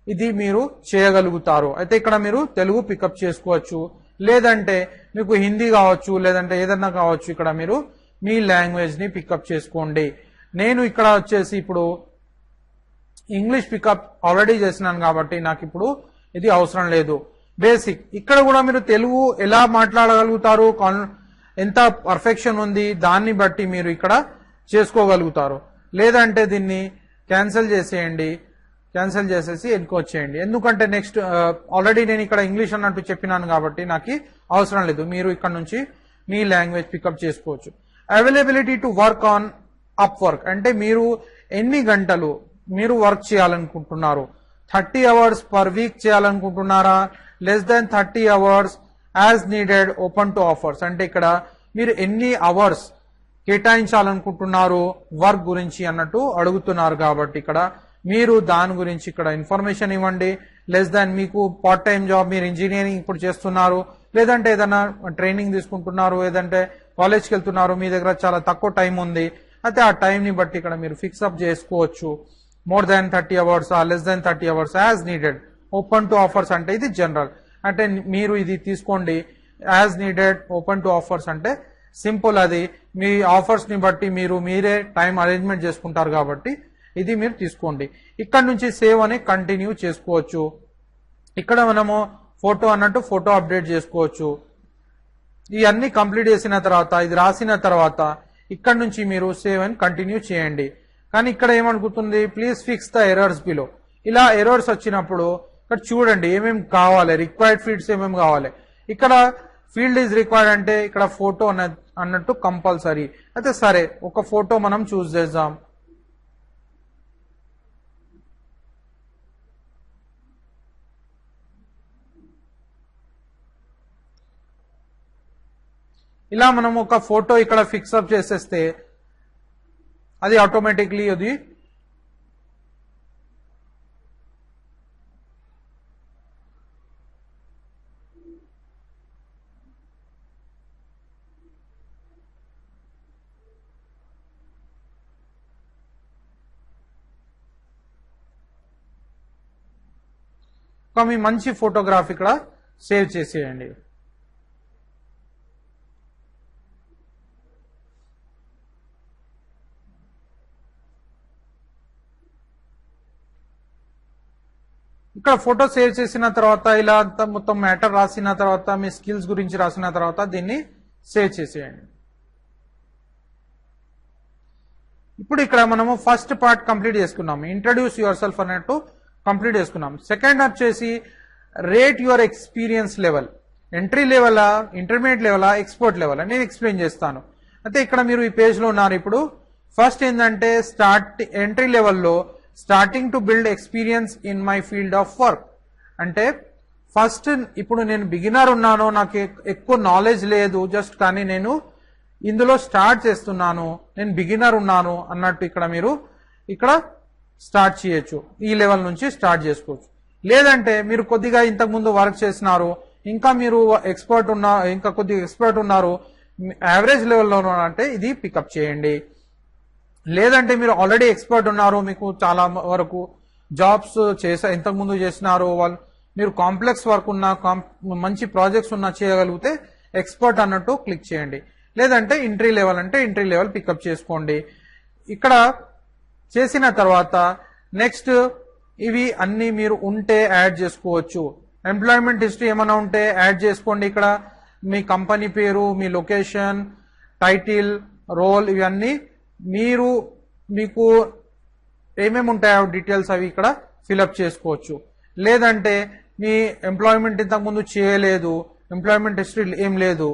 ఇది మీరు చేయగలుగుతారు. అయితే ఇక్కడ మీరు తెలుగు పికప్ చేసుకోవచ్చు, లేదంటే మీకు హిందీ కావచ్చు, లేదంటే ఏదన్నా కావచ్చు. ఇక్కడ మీరు మీ లాంగ్వేజ్ ని పికప్ చేసుకోండి. నేను ఇక్కడ వచ్చేసి ఇప్పుడు ఇంగ్లీష్ పికప్ ఆల్రెడీ చేసినాను కాబట్టి నాకు ఇప్పుడు ఇది అవసరం లేదు. బేసిక్. ఇక్కడ కూడా మీరు తెలుగు ఎలా మాట్లాడగలుగుతారు, ఎంత పర్ఫెక్షన్ ఉంది దాన్ని బట్టి మీరు ఇక్కడ చేసుకోగలుగుతారు. లేదంటే దీన్ని క్యాన్సిల్ చేసేసి ఎన్నుకొచ్చేయండి. ఎందుకంటే నెక్స్ట్ ఆల్రెడీ నేను ఇక్కడ ఇంగ్లీష్ అన్నట్టు చెప్పినాను కాబట్టి నాకు అవసరం లేదు. మీరు ఇక్కడ నుంచి మీ లాంగ్వేజ్ పికప్ చేసుకోవచ్చు. Availability to work on Upwork. అంటే మీరు ఎన్ని గంటలు మీరు వర్క్ చేయాలనుకుంటున్నారు? 30 hours పర్ వీక్ చేయాలనుకుంటున్నారా? Less than 30 hours as needed open to offers. అంటే ఇక్కడ మీరు ఎన్ని అవర్స్ కేటాయించాలనుకుంటున్నారు వర్క్ గురించి అన్నట్టు అడుగుతున్నారు కాబట్టి ఇక్కడ మీరు దాని గురించి ఇక్కడ ఇన్ఫర్మేషన్ ఇవ్వండి. లెస్ దాన్ మీకు పార్ట్ టైం జాబ్, మీరు ఇంజనీరింగ్ ఇప్పుడు చేస్తున్నారు, లేదంటే ఏదైనా ట్రైనింగ్ తీసుకుంటున్నారు, లేదంటే కాలేజ్కి వెళ్తున్నారు, మీ దగ్గర చాలా తక్కువ టైం ఉంది, అయితే ఆ టైంని బట్టి ఇక్కడ మీరు ఫిక్స్అప్ చేసుకోవచ్చు. More than 30 hours less than 30 hours as needed open to offers. అంటే ఇది జనరల్. అంటే మీరు ఇది తీసుకోండి. As needed open to offers అంటే సింపుల్. అది మీ ఆఫర్స్ ని బట్టి మీరే టైం అరేంజ్మెంట్ చేసుకుంటారు కాబట్టి ఇది మీరు తీసుకోండి. ఇక్కడ నుంచి సేవ్ అని కంటిన్యూ చేసుకోవచ్చు. ఇక్కడ మనము ఫోటో అన్నట్టు ఫోటో అప్డేట్ చేసుకోవచ్చు. ఇవన్నీ కంప్లీట్ చేసిన తర్వాత ఇది రాసిన తర్వాత ఇక్కడ నుంచి మీరు సేవ్ అని కంటిన్యూ చేయండి. కానీ ఇక్కడ ఏమనుకుంటుంది, please fix the errors below. ఇలా ఎర్రర్స్ వచ్చినప్పుడు ఇక్కడ చూడండి ఏమేమి కావాలి, రిక్వైర్డ్ ఫీల్డ్స్ ఏమేమి కావాలి. ఇక్కడ ఫీల్డ్ ఈజ్ రిక్వైర్డ్ అంటే ఇక్కడ ఫోటో అన్నట్టు కంపల్సరీ. అయితే సరే ఒక ఫోటో మనం చూస్ చేద్దాం. ఇలా మనం ఒక ఫోటో ఇక్కడ ఫిక్స్ అప్ చేసేస్తే అది ఆటోమేటిక్లీ అది మీ మంచి ఫోటోగ్రాఫ్ ఇక్కడ సేవ్ చేసేయండి. ఇక్కడ ఫోటో సేవ్ చేసిన తర్వాత ఇలా అంతా మొత్తం మ్యాటర్ రాసిన తర్వాత మీ స్కిల్స్ గురించి రాసిన తర్వాత దీన్ని సేవ్ చేసేయండి. ఇప్పుడు ఇక్కడ మనము ఫస్ట్ పార్ట్ కంప్లీట్ చేసుకున్నాము, ఇంట్రడ్యూస్ యువర్ సెల్ఫ్ అన్నట్టు కంప్లీట్ చేసుకున్నాం. సెకండ్ వచ్చేసి rate your experience level, entry లెవెలా, ఇంటర్మీడియట్ లెవెలా, ఎక్స్పర్ట్ లెవెల్ నేను ఎక్స్ప్లెయిన్ చేస్తాను. అయితే ఇక్కడ మీరు ఈ పేజ్ లో ఉన్నారు. ఇప్పుడు ఫస్ట్ ఏంటంటే ఎంట్రీ లెవెల్లో starting to build experience in my field of work. అంటే ఫస్ట్ ఇప్పుడు నేను బిగినర్ ఉన్నాను, నాకు ఎక్కువ నాలెడ్జ్ లేదు జస్ట్, కానీ నేను ఇందులో స్టార్ట్ చేస్తున్నాను, నేను బిగినర్ ఉన్నాను అన్నట్టు ఇక్కడ మీరు ఇక్కడ స్టార్ట్ చేయొచ్చు. ఈ లెవెల్ నుంచి స్టార్ట్ చేసుకోవచ్చు. లేదంటే మీరు కొద్దిగా ఇంతకు ముందు వర్క్ చేసినారు, ఇంకా మీరు ఎక్స్పర్ట్ ఇంకా కొద్దిగా ఎక్స్పర్ట్ ఉన్నారు, యావరేజ్ లెవెల్లో ఉన్నారంటే ఇది పికప్ చేయండి. లేదంటే మీరు ఆల్రెడీ ఎక్స్పర్ట్ ఉన్నారు, మీకు చాలా వరకు జాబ్స్ ఇంతకు ముందు చేసినారు, మీరు కాంప్లెక్స్ వర్క్ ఉన్న మంచి ప్రాజెక్ట్స్ ఉన్న చేయగలిగితే ఎక్స్పర్ట్ అన్నట్టు క్లిక్ చేయండి. లేదంటే ఎంట్రీ లెవెల్ అంటే ఎంట్రీ లెవెల్ పికప్ చేసుకోండి. ఇక్కడ చేసిన తర్వాత నెక్స్ట్ ఇవి అన్ని మీరు ఉంటే యాడ్ చేసుకోవచ్చు. ఎంప్లాయ్మెంట్ హిస్టరీ ఏమైనా ఉంటే యాడ్ చేసుకోండి. ఇక్కడ మీ కంపెనీ పేరు, మీ లొకేషన్, టైటిల్, రోల్ ఇవన్నీ మీకు ఏమేమి ఉంటాయో డీటెయిల్స్ అవి ఇక్కడ ఫిలప్ చేసుకోవచ్చు. లేదంటే మీ ఎంప్లాయ్మెంట్ ఇంతకు ముందు చేయలేదు, ఎంప్లాయ్మెంట్ హిస్టరీ ఏం లేదు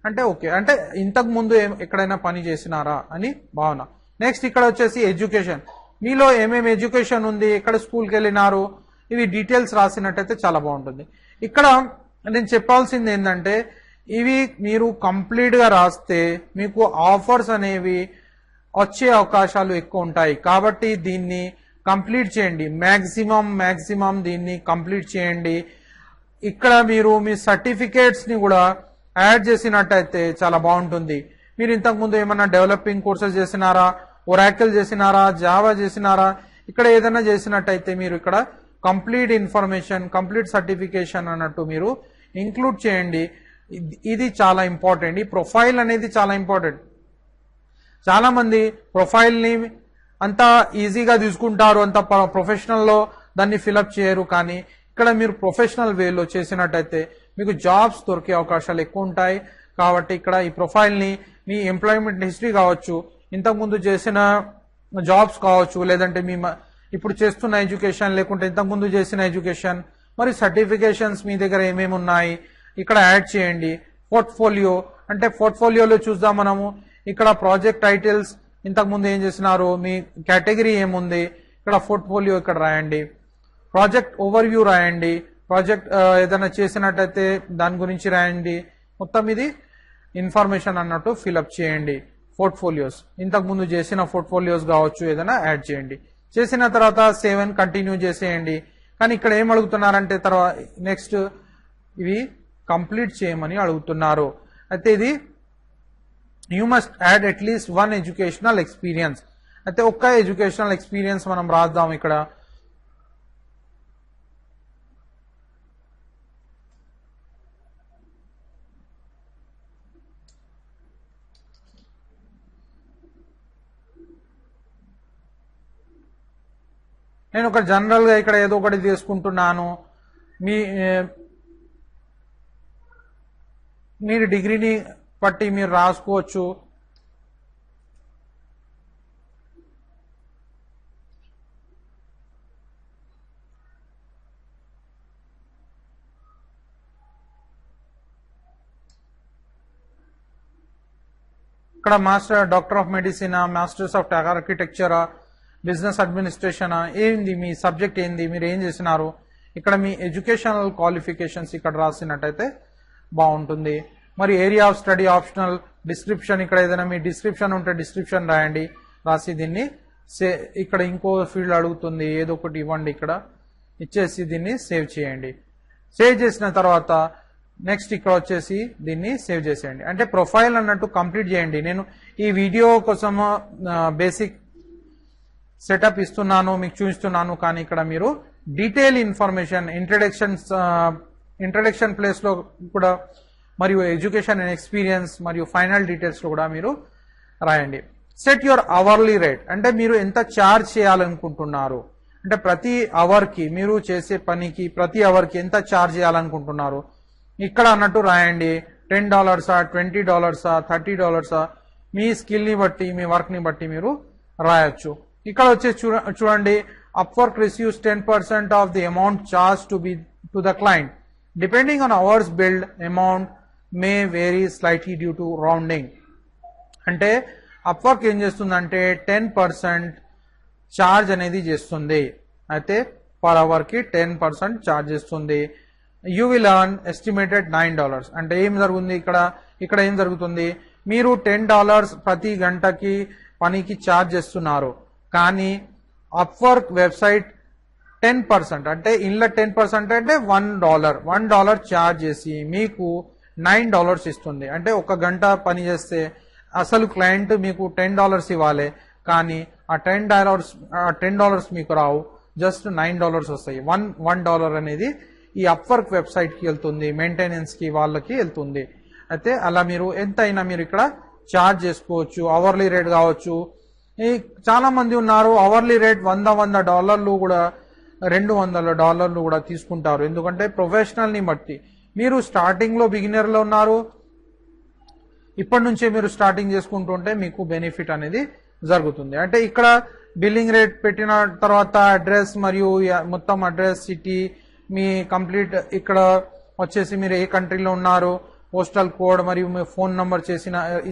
అంటే ఓకే, అంటే ఇంతకు ముందు ఎక్కడైనా పని చేసినారా అని భావన. నెక్స్ట్ ఇక్కడ వచ్చేసి ఎడ్యుకేషన్, మీలో ఏమేమి ఎడ్యుకేషన్ ఉంది, ఎక్కడ స్కూల్కి వెళ్ళినారు, ఇవి డీటెయిల్స్ రాసినట్టయితే చాలా బాగుంటుంది. ఇక్కడ నేను చెప్పాల్సింది ఏంటంటే ఇవి మీరు కంప్లీట్ గా రాస్తే మీకు ఆఫర్స్ అనేవి వచ్చే అవకాశాలు ఎక్కువ ఉంటాయి. కాబట్టి దీన్ని కంప్లీట్ చేయండి, మ్యాక్సిమం దీన్ని కంప్లీట్ చేయండి. ఇక్కడ మీరు మీ సర్టిఫికేట్స్ ని కూడా యాడ్ చేసినట్టయితే చాలా బాగుంటుంది. మీరు ఇంతకుముందు ఏమైనా డెవలపింగ్ కోర్సెస్ చేసినారా, ఒరాకిల్ చేసినారా, జావా చేసినారా, ఇక్కడ ఏదైనా చేసినట్టయితే మీరు ఇక్కడ కంప్లీట్ ఇన్ఫర్మేషన్, కంప్లీట్ సర్టిఫికేషన్ అన్నట్టు మీరు ఇంక్లూడ్ చేయండి. ఇది చాలా ఇంపార్టెంట్. ఈ ప్రొఫైల్ అనేది చాలా ఇంపార్టెంట్. చాలా మంది ప్రొఫైల్ ని అంత ఈజీగా తీసుకుంటారు, అంత ప్రొఫెషనల్ లో దాన్ని ఫిలప్ చేయరు. కానీ ఇక్కడ మీరు ప్రొఫెషనల్ వేలో చేసినట్టయితే మీకు జాబ్స్ దొరికే అవకాశాలు ఎక్కువ ఉంటాయి. కాబట్టి ఇక్కడ ఈ ప్రొఫైల్ ని మీ ఎంప్లాయ్మెంట్ హిస్టరీ కావచ్చు, ఇంతకుముందు చేసిన జాబ్స్ కావచ్చు, లేదంటే మీ ఇప్పుడు చేస్తున్న ఎడ్యుకేషన్, లేకుంటే ఇంతకుముందు చేసిన ఎడ్యుకేషన్, మరి సర్టిఫికేషన్స్ మీ దగ్గర ఏమేమి ఉన్నాయి ఇక్కడ యాడ్ చేయండి. పోర్ట్ఫోలియో అంటే పోర్ట్ఫోలియోలో చూద్దాం మనము. ఇక్కడ ప్రాజెక్ట్ టైటిల్స్, ఇంతకుముందు ఏం చేసినారు, మీ కేటగిరీ ఏముంది, ఇక్కడ పోర్ట్ఫోలియో ఇక్కడ రాయండి. ప్రాజెక్ట్ ఓవర్ వ్యూ రాయండి, ప్రాజెక్ట్ ఏదైనా చేసినట్టయితే దాని గురించి రాయండి. మొత్తం ఇది ఇన్ఫర్మేషన్ అన్నట్టు ఫిలప్ చేయండి. పోర్ట్ఫోలియోస్, ఇంతకుముందు చేసిన పోర్ట్ఫోలియోస్ కావచ్చు, ఏదైనా యాడ్ చేయండి. చేసిన తర్వాత సేవ్ అండ్ కంటిన్యూ చేసేయండి. కానీ ఇక్కడ ఏం అడుగుతున్నారంటే తర్వాత నెక్స్ట్ ఇవి కంప్లీట్ చేయమని అడుగుతున్నారు. అయితే ఇది you must add at least 1 educational experience. అయితే ఒక్క ఎడ్యుకేషనల్ ఎక్స్పీరియన్స్ మనం రాద్దాం. ఇక్కడ నేను ఒక జనరల్ గా ఇక్కడ ఏదో ఒకటి తీసుకుంటున్నాను. మీరు డిగ్రీని బట్టి మీరు రాసుకోవచ్చు. ఇక్కడ master doctor of medicine, masters of architecture, business administration, ఏంది మీ సబ్జెక్ట్ ఏంది, మీరు ఏం చేసినారు, ఇక్కడ మీ ఎడ్యుకేషనల్ క్వాలిఫికేషన్స్ ఇక్కడ రాసినట్టయితే బాగుంటుంది. మరి area of study optional, description, ఇక్కడ ఏదైనా మీ డిస్క్రిప్షన్ ఉంటే డిస్క్రిప్షన్ రాయండి, రాసి దీన్ని ఇక్కడ ఇంకో ఫీల్డ్ అడుగుతుంది ఏదో ఒకటి ఇవ్వండి, ఇక్కడ ఇచ్చేసి దీన్ని సేవ్ చేయండి. సేవ్ చేసిన తర్వాత నెక్స్ట్ ఇక్కడ వచ్చేసి దీన్ని సేవ్ చేసేయండి. అంటే ప్రొఫైల్ అన్నట్టు కంప్లీట్ చేయండి. నేను ఈ వీడియో కోసం బేసిక్ సెటప్ ఇస్తున్నాను, మీకు చూపిస్తున్నాను, కానీ ఇక్కడ మీరు డీటెయిల్ ఇన్ఫర్మేషన్ ఇంట్రడక్షన్ ప్లేస్ లో కూడా మరియు ఎడ్యుకేషన్ అండ్ ఎక్స్పీరియన్స్ మరియు ఫైనల్ డీటెయిల్స్ లో కూడా మీరు రాయండి. సెట్ యువర్ అవర్లీ రేట్, అంటే మీరు ఎంత ఛార్జ్ చేయాలనుకుంటున్నారు, అంటే ప్రతి అవర్ కి మీరు చేసే పనికి ప్రతి అవర్ కి ఎంత ఛార్జ్ చేయాలనుకుంటున్నారు ఇక్కడ అన్నట్టు రాయండి. $10, $20, $30, మీ స్కిల్ ని బట్టి మీ వర్క్ ని బట్టి మీరు రాయొచ్చు. ఇక్కడ వచ్చేసి చూడండి, Upwork receives 10% of the amount charged to the client. Depending on hours billed, amount may vary slightly due to rounding. అంటే Upwork ఏం చేస్తుందంటే 10% ఛార్జ్ అనేది చేస్తుంది. అయితే పర్ అవర్ కి 10% ఛార్జ్ చేస్తుంది. You will earn estimated $9. అంటే ఏం జరుగుతుంది ఇక్కడ ఏం జరుగుతుంది, మీరు $10 ప్రతి గంటకి పనికి ఛార్జ్ చేస్తున్నారు, కానీ అప్వర్క్ వెబ్సైట్ 10% అంటే ఇంట్లో 10% అంటే $1 ఛార్జ్ చేసి మీకు $9 ఇస్తుంది. అంటే ఒక గంట పని చేస్తే అసలు క్లయింట్ మీకు $10 ఇవ్వాలి, కానీ ఆ $10 మీకు రావు, జస్ట్ $9 వస్తాయి. $1 అనేది ఈ అప్వర్క్ వెబ్సైట్ కి వెళ్తుంది, మెయింటెనెన్స్ కి వాళ్ళకి వెళ్తుంది. అయితే అలా మీరు ఎంత అయినా మీరు ఇక్కడ ఛార్జ్ చేసుకోవచ్చు. అవర్లీ రేట్ కావచ్చు. చాలా మంది ఉన్నారు అవర్లీ రేట్ $100 కూడా $200 కూడా తీసుకుంటారు. ఎందుకంటే ప్రొఫెషనల్ ని బట్టి. మీరు స్టార్టింగ్ లో బిగినర్ లో ఉన్నారు, ఇప్పటి నుంచే మీరు స్టార్టింగ్ చేసుకుంటుంటే మీకు బెనిఫిట్ అనేది జరుగుతుంది. అంటే ఇక్కడ బిల్లింగ్ రేట్ పెట్టిన తర్వాత అడ్రస్ మరియు మొత్తం అడ్రస్, సిటీ, మీ కంప్లీట్ ఇక్కడ వచ్చేసి మీరు ఏ కంట్రీలో ఉన్నారు, పోస్టల్ కోడ్ మరియు మీ ఫోన్ నంబర్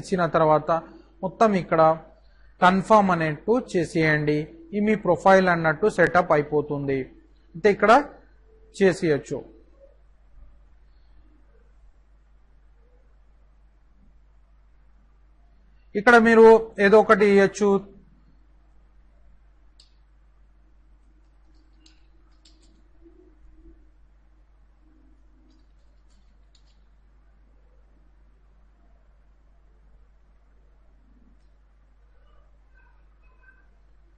ఇచ్చిన తర్వాత మొత్తం ఇక్కడ కన్ఫర్మ్ అనేట్టు చేసేయండి. ఈ మీ ప్రొఫైల్ అన్నట్టు సెటప్ అయిపోతుంది. అంటే ఇక్కడ చేసేయచ్చు. ఇక్కడ మీరు ఏదో ఒకటి ఇవ్వచ్చు.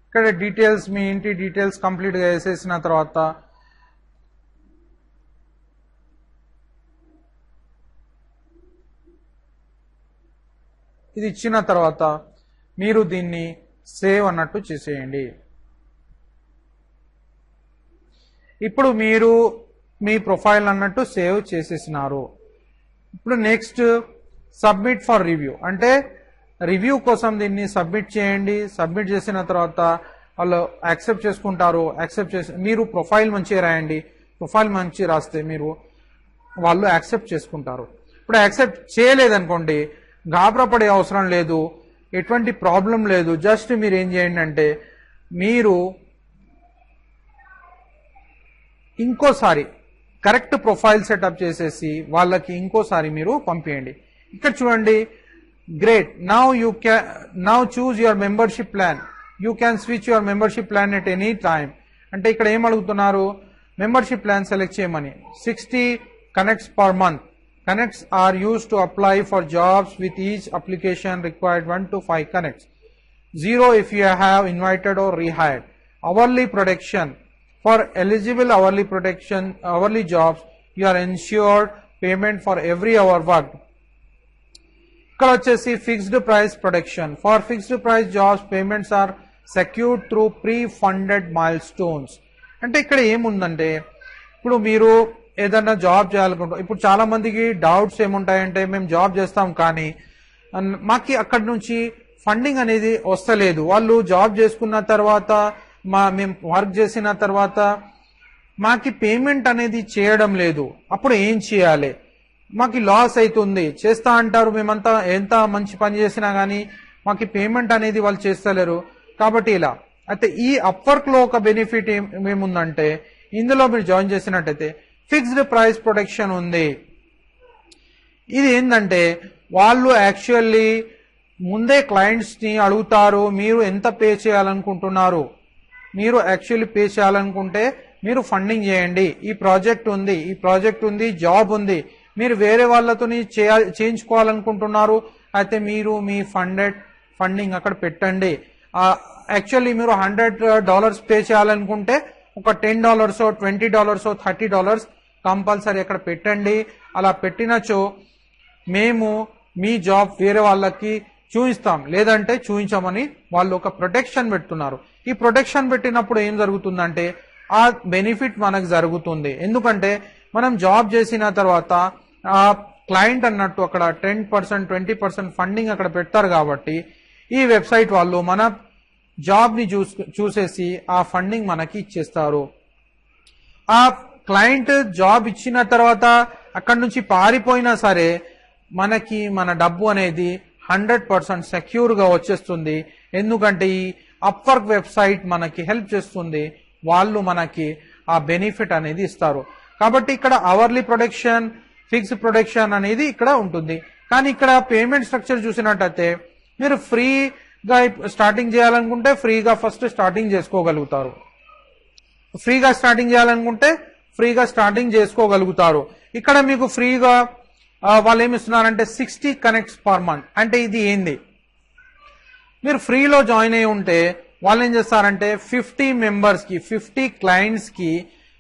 ఇక్కడ డీటెయిల్స్, మీ ఇంటి డీటెయిల్స్ కంప్లీట్ గా వేసేసిన తర్వాత ఇది ఇచ్చిన తర్వాత మీరు దీన్ని సేవ్ అన్నట్టు చేసేయండి. ఇప్పుడు మీరు మీ ప్రొఫైల్ అన్నట్టు సేవ్ చేసేసినారు. ఇప్పుడు నెక్స్ట్ సబ్మిట్ ఫర్ రివ్యూ, అంటే రివ్యూ కోసం దీన్ని సబ్మిట్ చేయండి. సబ్మిట్ చేసిన తర్వాత వాళ్ళు యాక్సెప్ట్ చేసుకుంటారు. యాక్సెప్ట్ చేసి మీరు ప్రొఫైల్ మంచిగా రాయండి. ప్రొఫైల్ మంచి రాస్తే వాళ్ళు యాక్సెప్ట్ చేసుకుంటారు. ఇప్పుడు యాక్సెప్ట్ చేయలేదనుకోండి, గాబరాపడే అవసరం లేదు, ఎటువంటి ప్రాబ్లం లేదు. జస్ట్ మీరు ఏం చేయండి అంటే మీరు ఇంకోసారి కరెక్ట్ ప్రొఫైల్ సెటప్ చేసేసి వాళ్ళకి ఇంకోసారి మీరు పంపించండి. ఇక్కడ చూడండి, great, now choose your membership plan, you can switch your membership plan at any time. అంటే ఇక్కడ ఏం అడుగుతున్నారు, మెంబర్షిప్ ప్లాన్ సెలెక్ట్ చేయమని. 60 connects per month. Connects are used to apply for jobs. With each application required 1 to 5 connects. 0 if you have invited or rehired. Hourly protection. For eligible hourly jobs, you are ensured payment for every hour worked. ఇక్కడ వచ్చేసి fixed price protection. For fixed price jobs payments are secured through pre funded milestones. అంటే ఇక్కడ ఏముందంటే, ఇప్పుడు మీరు ఏదైనా job చేయాలనుకుంటాం. ఇప్పుడు చాలా మందికి డౌట్స్ ఏముంటాయంటే మేము జాబ్ చేస్తాం కానీ మాకి అక్కడి నుంచి ఫండింగ్ అనేది వస్తలేదు. వాళ్ళు జాబ్ చేసుకున్న తర్వాత మేము వర్క్ చేసిన తర్వాత మాకి పేమెంట్ అనేది చేయడం లేదు. అప్పుడు ఏం చేయాలి? మాకి లాస్ అవుతుంది. చేస్తా అంటారు, మేమంతా ఎంత మంచి పని చేసినా కానీ మాకి పేమెంట్ అనేది వాళ్ళు చేస్తలేరు. కాబట్టి ఇలా అయితే ఈ అప్వర్క్ లో ఒక బెనిఫిట్ ఏముందంటే ఇందులో మీరు జాయిన్ చేసినట్టయితే ఫిక్స్డ్ ప్రైస్ ప్రొటెక్షన్ ఉంది. ఇది ఏంటంటే వాళ్ళు యాక్చువల్లీ ముందే క్లయింట్స్ ని అడుగుతారు మీరు ఎంత పే చేయాలనుకుంటున్నారు. మీరు యాక్చువల్లీ పే చేయాలనుకుంటే మీరు ఫండింగ్ చేయండి, ఈ ప్రాజెక్ట్ ఉంది, జాబ్ ఉంది, మీరు వేరే వాళ్ళతో చేయించుకోవాలనుకుంటున్నారు అయితే మీరు మీ ఫండింగ్ అక్కడ పెట్టండి. యాక్చువల్లీ మీరు $100 పే చేయాలనుకుంటే ఒక $10, $20, $30 కంపల్సరీ అక్కడ పెట్టండి. అలా పెట్టినచో మేము మీ జాబ్ వేరే వాళ్ళకి చూపిస్తాం, లేదంటే చూపించమని వాళ్ళు ఒక ప్రొటెక్షన్ పెడుతున్నారు. ఈ ప్రొటెక్షన్ పెట్టినప్పుడు ఏం జరుగుతుందంటే ఆ బెనిఫిట్ మనకు జరుగుతుంది. ఎందుకంటే మనం జాబ్ చేసిన తర్వాత ఆ క్లయింట్ అన్నట్టు అక్కడ 10%, 20% ఫండింగ్ అక్కడ పెడతారు. కాబట్టి ఈ వెబ్సైట్ వాళ్ళు మన జాబ్ ని చూసేసి ఆ ఫండింగ్ మనకి ఇచ్చేస్తారు. ఆ క్లయింట్ జాబ్ ఇచ్చిన తర్వాత అక్కడి నుంచి పారిపోయినా సరే మనకి మన డబ్బు అనేది 100% సెక్యూర్ గా వచ్చేస్తుంది. ఎందుకంటే ఈ అప్వర్క్ వెబ్సైట్ మనకి హెల్ప్ చేస్తుంది, వాళ్ళు మనకి ఆ బెనిఫిట్ అనేది ఇస్తారు. కాబట్టి ఇక్కడ అవర్లీ ప్రొటెక్షన్, ఫిక్స్డ్ ప్రొటెక్షన్ అనేది ఇక్కడ ఉంటుంది. కానీ ఇక్కడ పేమెంట్ స్ట్రక్చర్ చూసినట్టయితే మీరు ఫ్రీగా స్టార్టింగ్ చేయాలనుకుంటే ఫ్రీగా ఫస్ట్ స్టార్టింగ్ చేసుకోగలుగుతారు. ఇక్కడ మీకు ఫ్రీగా వాళ్ళు ఏమి ఇస్తున్నారంటే 60 కనెక్ట్స్ పర్ మంత్. అంటే ఇది ఏంది, మీరు ఫ్రీలో జాయిన్ అయి ఉంటే వాళ్ళు ఏం చేస్తారంటే 50 మెంబర్స్ కి 50 క్లయింట్స్ కి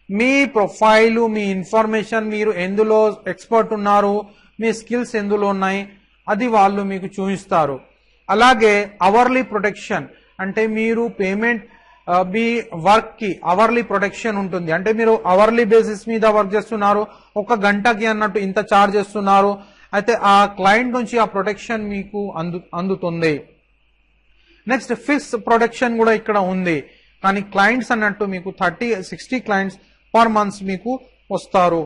మీ ప్రొఫైల్, మీ ఇన్ఫర్మేషన్, మీరు ఎందులో ఎక్స్పర్ట్ ఉన్నారు, మీ స్కిల్స్ ఎందులో ఉన్నాయి అది వాళ్ళు మీకు చూపిస్తారు. అలాగే అవర్లీ ప్రొటెక్షన్ అంటే మీరు పేమెంట్ మీ వర్క్ కి అవర్లీ ప్రొటెక్షన్ ఉంటుంది. అంటే మీరు అవర్లీ బేసిస్ మీద వర్క్ చేస్తున్నారు, ఒక గంటకి అన్నట్టు ఇంత చార్జ్ చేస్తున్నారు, అయితే ఆ క్లయింట్ నుంచి ఆ ప్రొటెక్షన్ మీకు అందుతుంది. నెక్స్ట్ ఫిక్స్ ప్రొటెక్షన్ కూడా ఇక్కడ ఉంది. కానీ క్లయింట్స్ అన్నట్టు మీకు 30-60 క్లయింట్స్ పర్ మంత్ మీకు వస్తారు.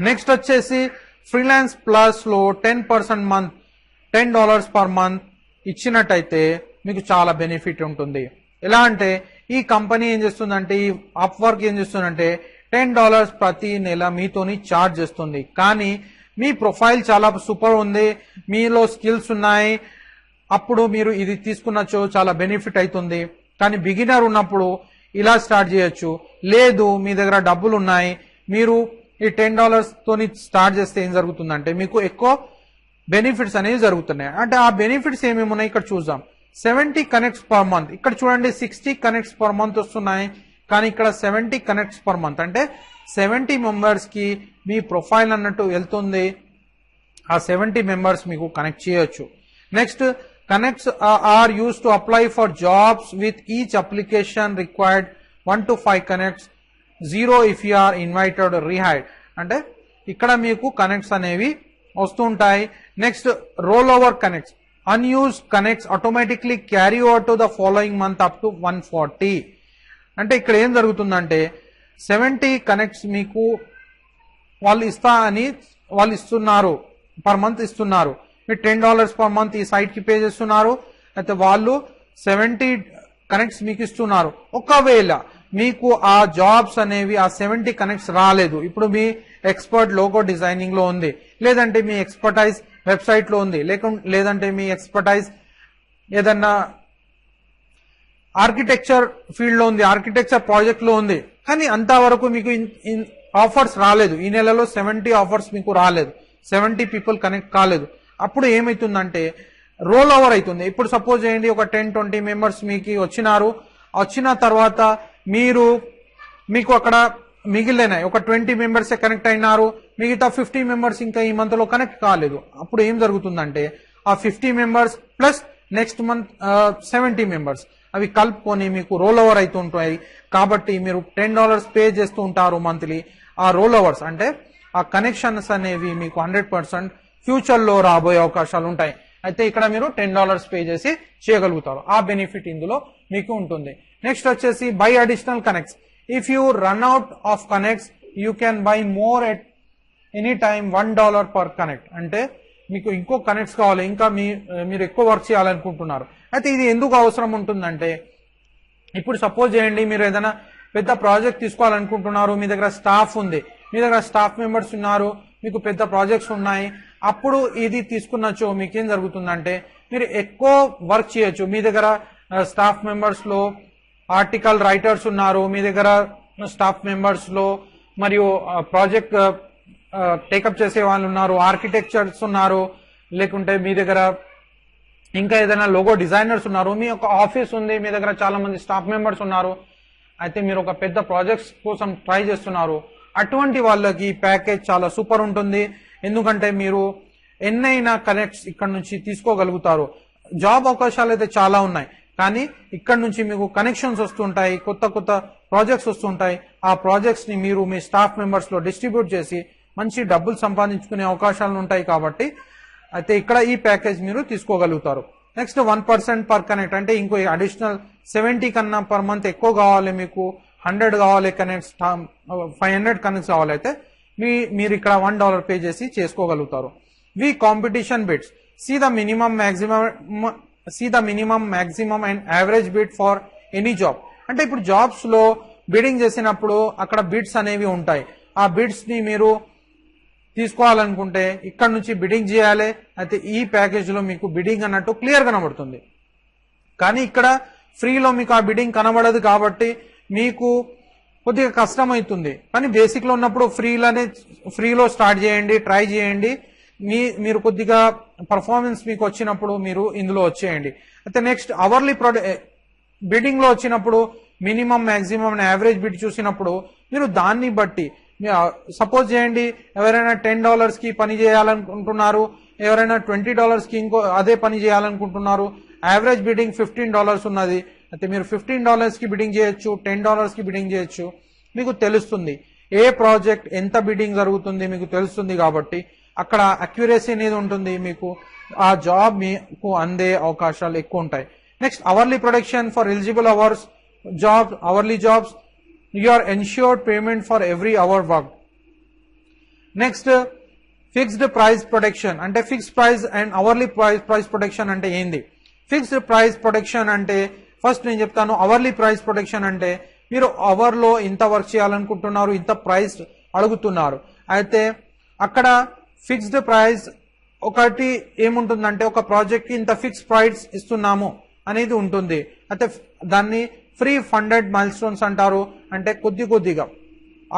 నెక్స్ట్ వచ్చేసి ఫ్రీలాన్స్ ప్లస్ లో 10% మంత్ $10 పర్ మంత్ ఇచ్చినట్టయితే మీకు చాలా బెనిఫిట్ ఉంటుంది. ఎలా అంటే ఈ కంపెనీ ఏం చేస్తుందంటే, ఈ అప్వర్క్ ఏం చేస్తుందంటే $10 ప్రతి నెల మీతోని చార్జ్ చేస్తుంది. కానీ మీ ప్రొఫైల్ చాలా సూపర్ ఉంది, మీలో స్కిల్స్ ఉన్నాయి, అప్పుడు మీరు ఇది తీసుకున్నచో చాలా బెనిఫిట్ అవుతుంది. కానీ బిగినర్ ఉన్నప్పుడు ఇలా స్టార్ట్ చేయొచ్చు. లేదు మీ దగ్గర డబ్బులు ఉన్నాయి, మీరు ఈ $10 తోని స్టార్ట్ చేస్తే ఏం జరుగుతుందంటే మీకు ఎక్కువ బెనిఫిట్స్ అనేవి జరుగుతున్నాయి. అంటే ఆ బెనిఫిట్స్ ఏమేమి ఉన్నాయి ఇక్కడ చూద్దాం. 70 కనెక్ట్స్ పర్ మంత్. ఇక్కడ చూడండి 60 కనెక్ట్స్ పర్ మంత్ వస్తున్నాయి, కానీ ఇక్కడ 70 కనెక్ట్స్ పర్ మంత్ అంటే 70 మెంబర్స్ కి మీ ప్రొఫైల్ అన్నట్టు వెళ్తుంది. ఆ 70 మెంబర్స్ మీకు కనెక్ట్ చేయొచ్చు. Next connects are use to apply for jobs with each application required 1 to 5 connects, 0 if you are invited rehired. అంటే ఇక్కడ మీకు కనెక్ట్స్ అనేవి వస్తుంటాయి. Next roll over connects, unused connects automatically carry over to the following month up to 140. అంటే ఇక్కడ ఏం జరుగుతుందంటే 70 connects మీకు వాళ్ళు ఇస్తున్నారు, పర్ మంత్ ఇస్తున్నారు. మీరు $10 పర్ మంత్ ఈ సైట్ కి పే చేస్తున్నారు, అయితే వాళ్ళు 70 కనెక్ట్స్ మీకు ఇస్తున్నారు. ఒకవేళ మీకు ఆ జాబ్స్ అనేవి ఆ 70 కనెక్ట్స్ రాలేదు, ఇప్పుడు మీ ఎక్స్పర్ట్ లోగో డిజైనింగ్ లో ఉంది, లేదంటే మీ ఎక్స్పర్టైజ్ వెబ్సైట్ లో ఉంది, లేదంటే మీ ఎక్స్పర్టైజ్ ఏదన్నా ఆర్కిటెక్చర్ ఫీల్డ్ లో ఉంది, ఆర్కిటెక్చర్ ప్రాజెక్ట్ లో ఉంది, కానీ అంతవరకు మీకు ఆఫర్స్ రాలేదు. ఈ నెలలో 70 ఆఫర్స్ మీకు రాలేదు, 70 పీపుల్ కనెక్ట్ కాలేదు. అప్పుడు ఏమైతుందంటే రోల్ ఓవర్ అవుతుంది. ఇప్పుడు సపోజ్ చేయండి ఒక 10-20 మెంబర్స్ మీకు వచ్చిన తర్వాత మీకు అక్కడ మిగిలినాయి ఒక 20 మెంబర్సే కనెక్ట్ అయినారు, మిగతా 50 మెంబర్స్ ఇంకా ఈ మంత్ లో కనెక్ట్ కాలేదు. అప్పుడు ఏం జరుగుతుందంటే ఆ 50 members plus next month 70 members అవి కలుపుకొని మీకు రోల్ ఓవర్ అవుతుంటాయి. కాబట్టి మీరు $10 పే చేస్తూ ఉంటారు మంత్లీ. ఆ రోల్ ఓవర్స్ అంటే ఆ కనెక్షన్స్ అనేవి మీకు 100% ఫ్యూచర్లో రాబోయే అవకాశాలు ఉంటాయి. అయితే ఇక్కడ మీరు $10 పే చేసి చేయగలుగుతారు. ఆ బెనిఫిట్ ఇందులో మీకు ఉంటుంది. నెక్స్ట్ వచ్చేసి by additional connects. If you run out of connects you can buy more at any time $1 per connect. అంటే మీకు ఇంకో కనెక్ట్స్ కావాలి, ఇంకా మీరు ఎక్కువ వర్క్ చేయాలనుకుంటున్నారు. అయితే ఇది ఎందుకు అవసరం ఉంటుందంటే, ఇప్పుడు సపోజ్ చేయండి మీరు ఏదైనా పెద్ద ప్రాజెక్ట్ తీసుకోవాలనుకుంటున్నారు, మీ దగ్గర స్టాఫ్ ఉంది, మీ దగ్గర స్టాఫ్ మెంబర్స్ ఉన్నారు, మీకు పెద్ద ప్రాజెక్ట్స్ ఉన్నాయి. అప్పుడు ఇది తీసుకున్నచో మీకేం జరుగుతుందంటే మీరు ఎక్కువ వర్క్ చేయొచ్చు. మీ దగ్గర స్టాఫ్ మెంబర్స్ లో ఆర్టికల్ రైటర్స్ ఉన్నారు, మీ దగ్గర స్టాఫ్ మెంబర్స్ లో మరియు ప్రాజెక్ట్ టేకప్ చేసే వాళ్ళు ఉన్నారు, ఆర్కిటెక్చర్స్ ఉన్నారు, లేకుంటే మీ దగ్గర ఇంకా ఏదైనా లోగో డిజైనర్స్ ఉన్నారు, మీ యొక్క ఆఫీస్ ఉంది, మీ దగ్గర చాలా మంది స్టాఫ్ మెంబర్స్ ఉన్నారు. అయితే మీరు ఒక పెద్ద ప్రాజెక్ట్స్ కోసం ట్రై చేస్తున్నారు. అటువంటి వాళ్ళకి ప్యాకేజ్ చాలా సూపర్ ఉంటుంది. ఎందుకంటే మీరు ఎన్నైనా కనెక్ట్స్ ఇక్కడ నుంచి తీసుకోగలుగుతారు. జాబ్ అవకాశాలు అయితే చాలా ఉన్నాయి, కానీ ఇక్కడ నుంచి మీకు కనెక్షన్స్ వస్తుంటాయి, కొత్త కొత్త ప్రాజెక్ట్స్ వస్తుంటాయి. ఆ ప్రాజెక్ట్స్ ని మీరు మీ స్టాఫ్ మెంబర్స్ లో డిస్ట్రిబ్యూట్ చేసి మంచి డబ్బులు సంపాదించుకునే అవకాశాలు ఉంటాయి. కాబట్టి అయితే ఇక్కడ ఈ ప్యాకేజ్ మీరు తీసుకోగలుగుతారు. Next 1% per connect. అంటే ఇంకో అడిషనల్ 70 కన్నా పర్ మంత్ ఎక్కువ కావాలి, మీకు 100 కావాలి కనెక్ట్స్, 500 కనెక్ట్స్ కావాలి, అయితే మీరు ఇక్కడ $1 పే చేసి చేసుకోగలుగుతారు. View competition bids. See the minimum maximum and average bid for any job. అంటే ఇప్పుడు జాబ్స్ లో బిడింగ్ చేసినప్పుడు అక్కడ బిడ్స్ అనేవి ఉంటాయి. ఆ బిడ్స్ ని మీరు తీసుకోవాలనుకుంటే ఇక్కడ నుంచి బిడింగ్ చేయాలి. అయితే ఈ ప్యాకేజ్ లో మీకు బిడింగ్ అన్నట్టు క్లియర్ కనబడుతుంది, కానీ ఇక్కడ ఫ్రీలో మీకు ఆ బిడింగ్ కనబడదు. కాబట్టి మీకు కొద్దిగా కష్టం అవుతుంది. కానీ బేసిక్ లో ఉన్నప్పుడు ఫ్రీలో స్టార్ట్ చేయండి, ట్రై చేయండి. మీరు కొద్దిగా పర్ఫార్మెన్స్ మీకు వచ్చినప్పుడు మీరు ఇందులో వచ్చేయండి. అయితే నెక్స్ట్ అవర్లీ బిడింగ్ లో వచ్చినప్పుడు మినిమం మాక్సిమం యావరేజ్ బిడ్ చూసినప్పుడు మీరు దాన్ని బట్టి సపోజ్ చేయండి, ఎవరైనా $10 కి పని చేయాలనుకుంటున్నారు, ఎవరైనా $20 కి ఇంకో అదే పని చేయాలనుకుంటున్నారు. యావరేజ్ బిడింగ్ $15 ఉన్నది. అయితే మీరు $15 కి బిడింగ్ చేయొచ్చు, $10 కి బిడింగ్ చేయొచ్చు. మీకు తెలుస్తుంది ఏ ప్రాజెక్ట్ ఎంత బిడింగ్ జరుగుతుంది మీకు తెలుస్తుంది. కాబట్టి అక్కడ అక్యురసీ అనేది ఉంటుంది, మీకు ఆ జాబ్ మీకు అందే అవకాశాలు ఎక్కువ ఉంటాయి. Next hourly production for eligible hours hourly jobs. You are ensured payment for every hour worked. Next, fixed price protection. అంటే fixed price and hourly price protection అంటే ఏంది? ఫిక్స్డ్ ప్రైస్ ప్రొటెక్షన్ అంటే ఫస్ట్ నేను చెప్తాను. అవర్లీ ప్రైస్ ప్రొటెక్షన్ అంటే మీరు hour లో ఇంత వర్క్ చేయాలనుకుంటున్నారు, ఇంత ప్రైస్ అడుగుతున్నారు. అయితే అక్కడ ఫిక్స్డ్ ప్రైస్ ఒకటి ఏముంటుందంటే ఒక ప్రాజెక్ట్ కి ఇంత ఫిక్స్డ్ ప్రైస్ ఇస్తున్నాము అనేది ఉంటుంది. అయితే దాన్ని ఫ్రీ ఫండెడ్ మైల్ స్టోన్స్ అంటారు. అంటే కొద్దిగా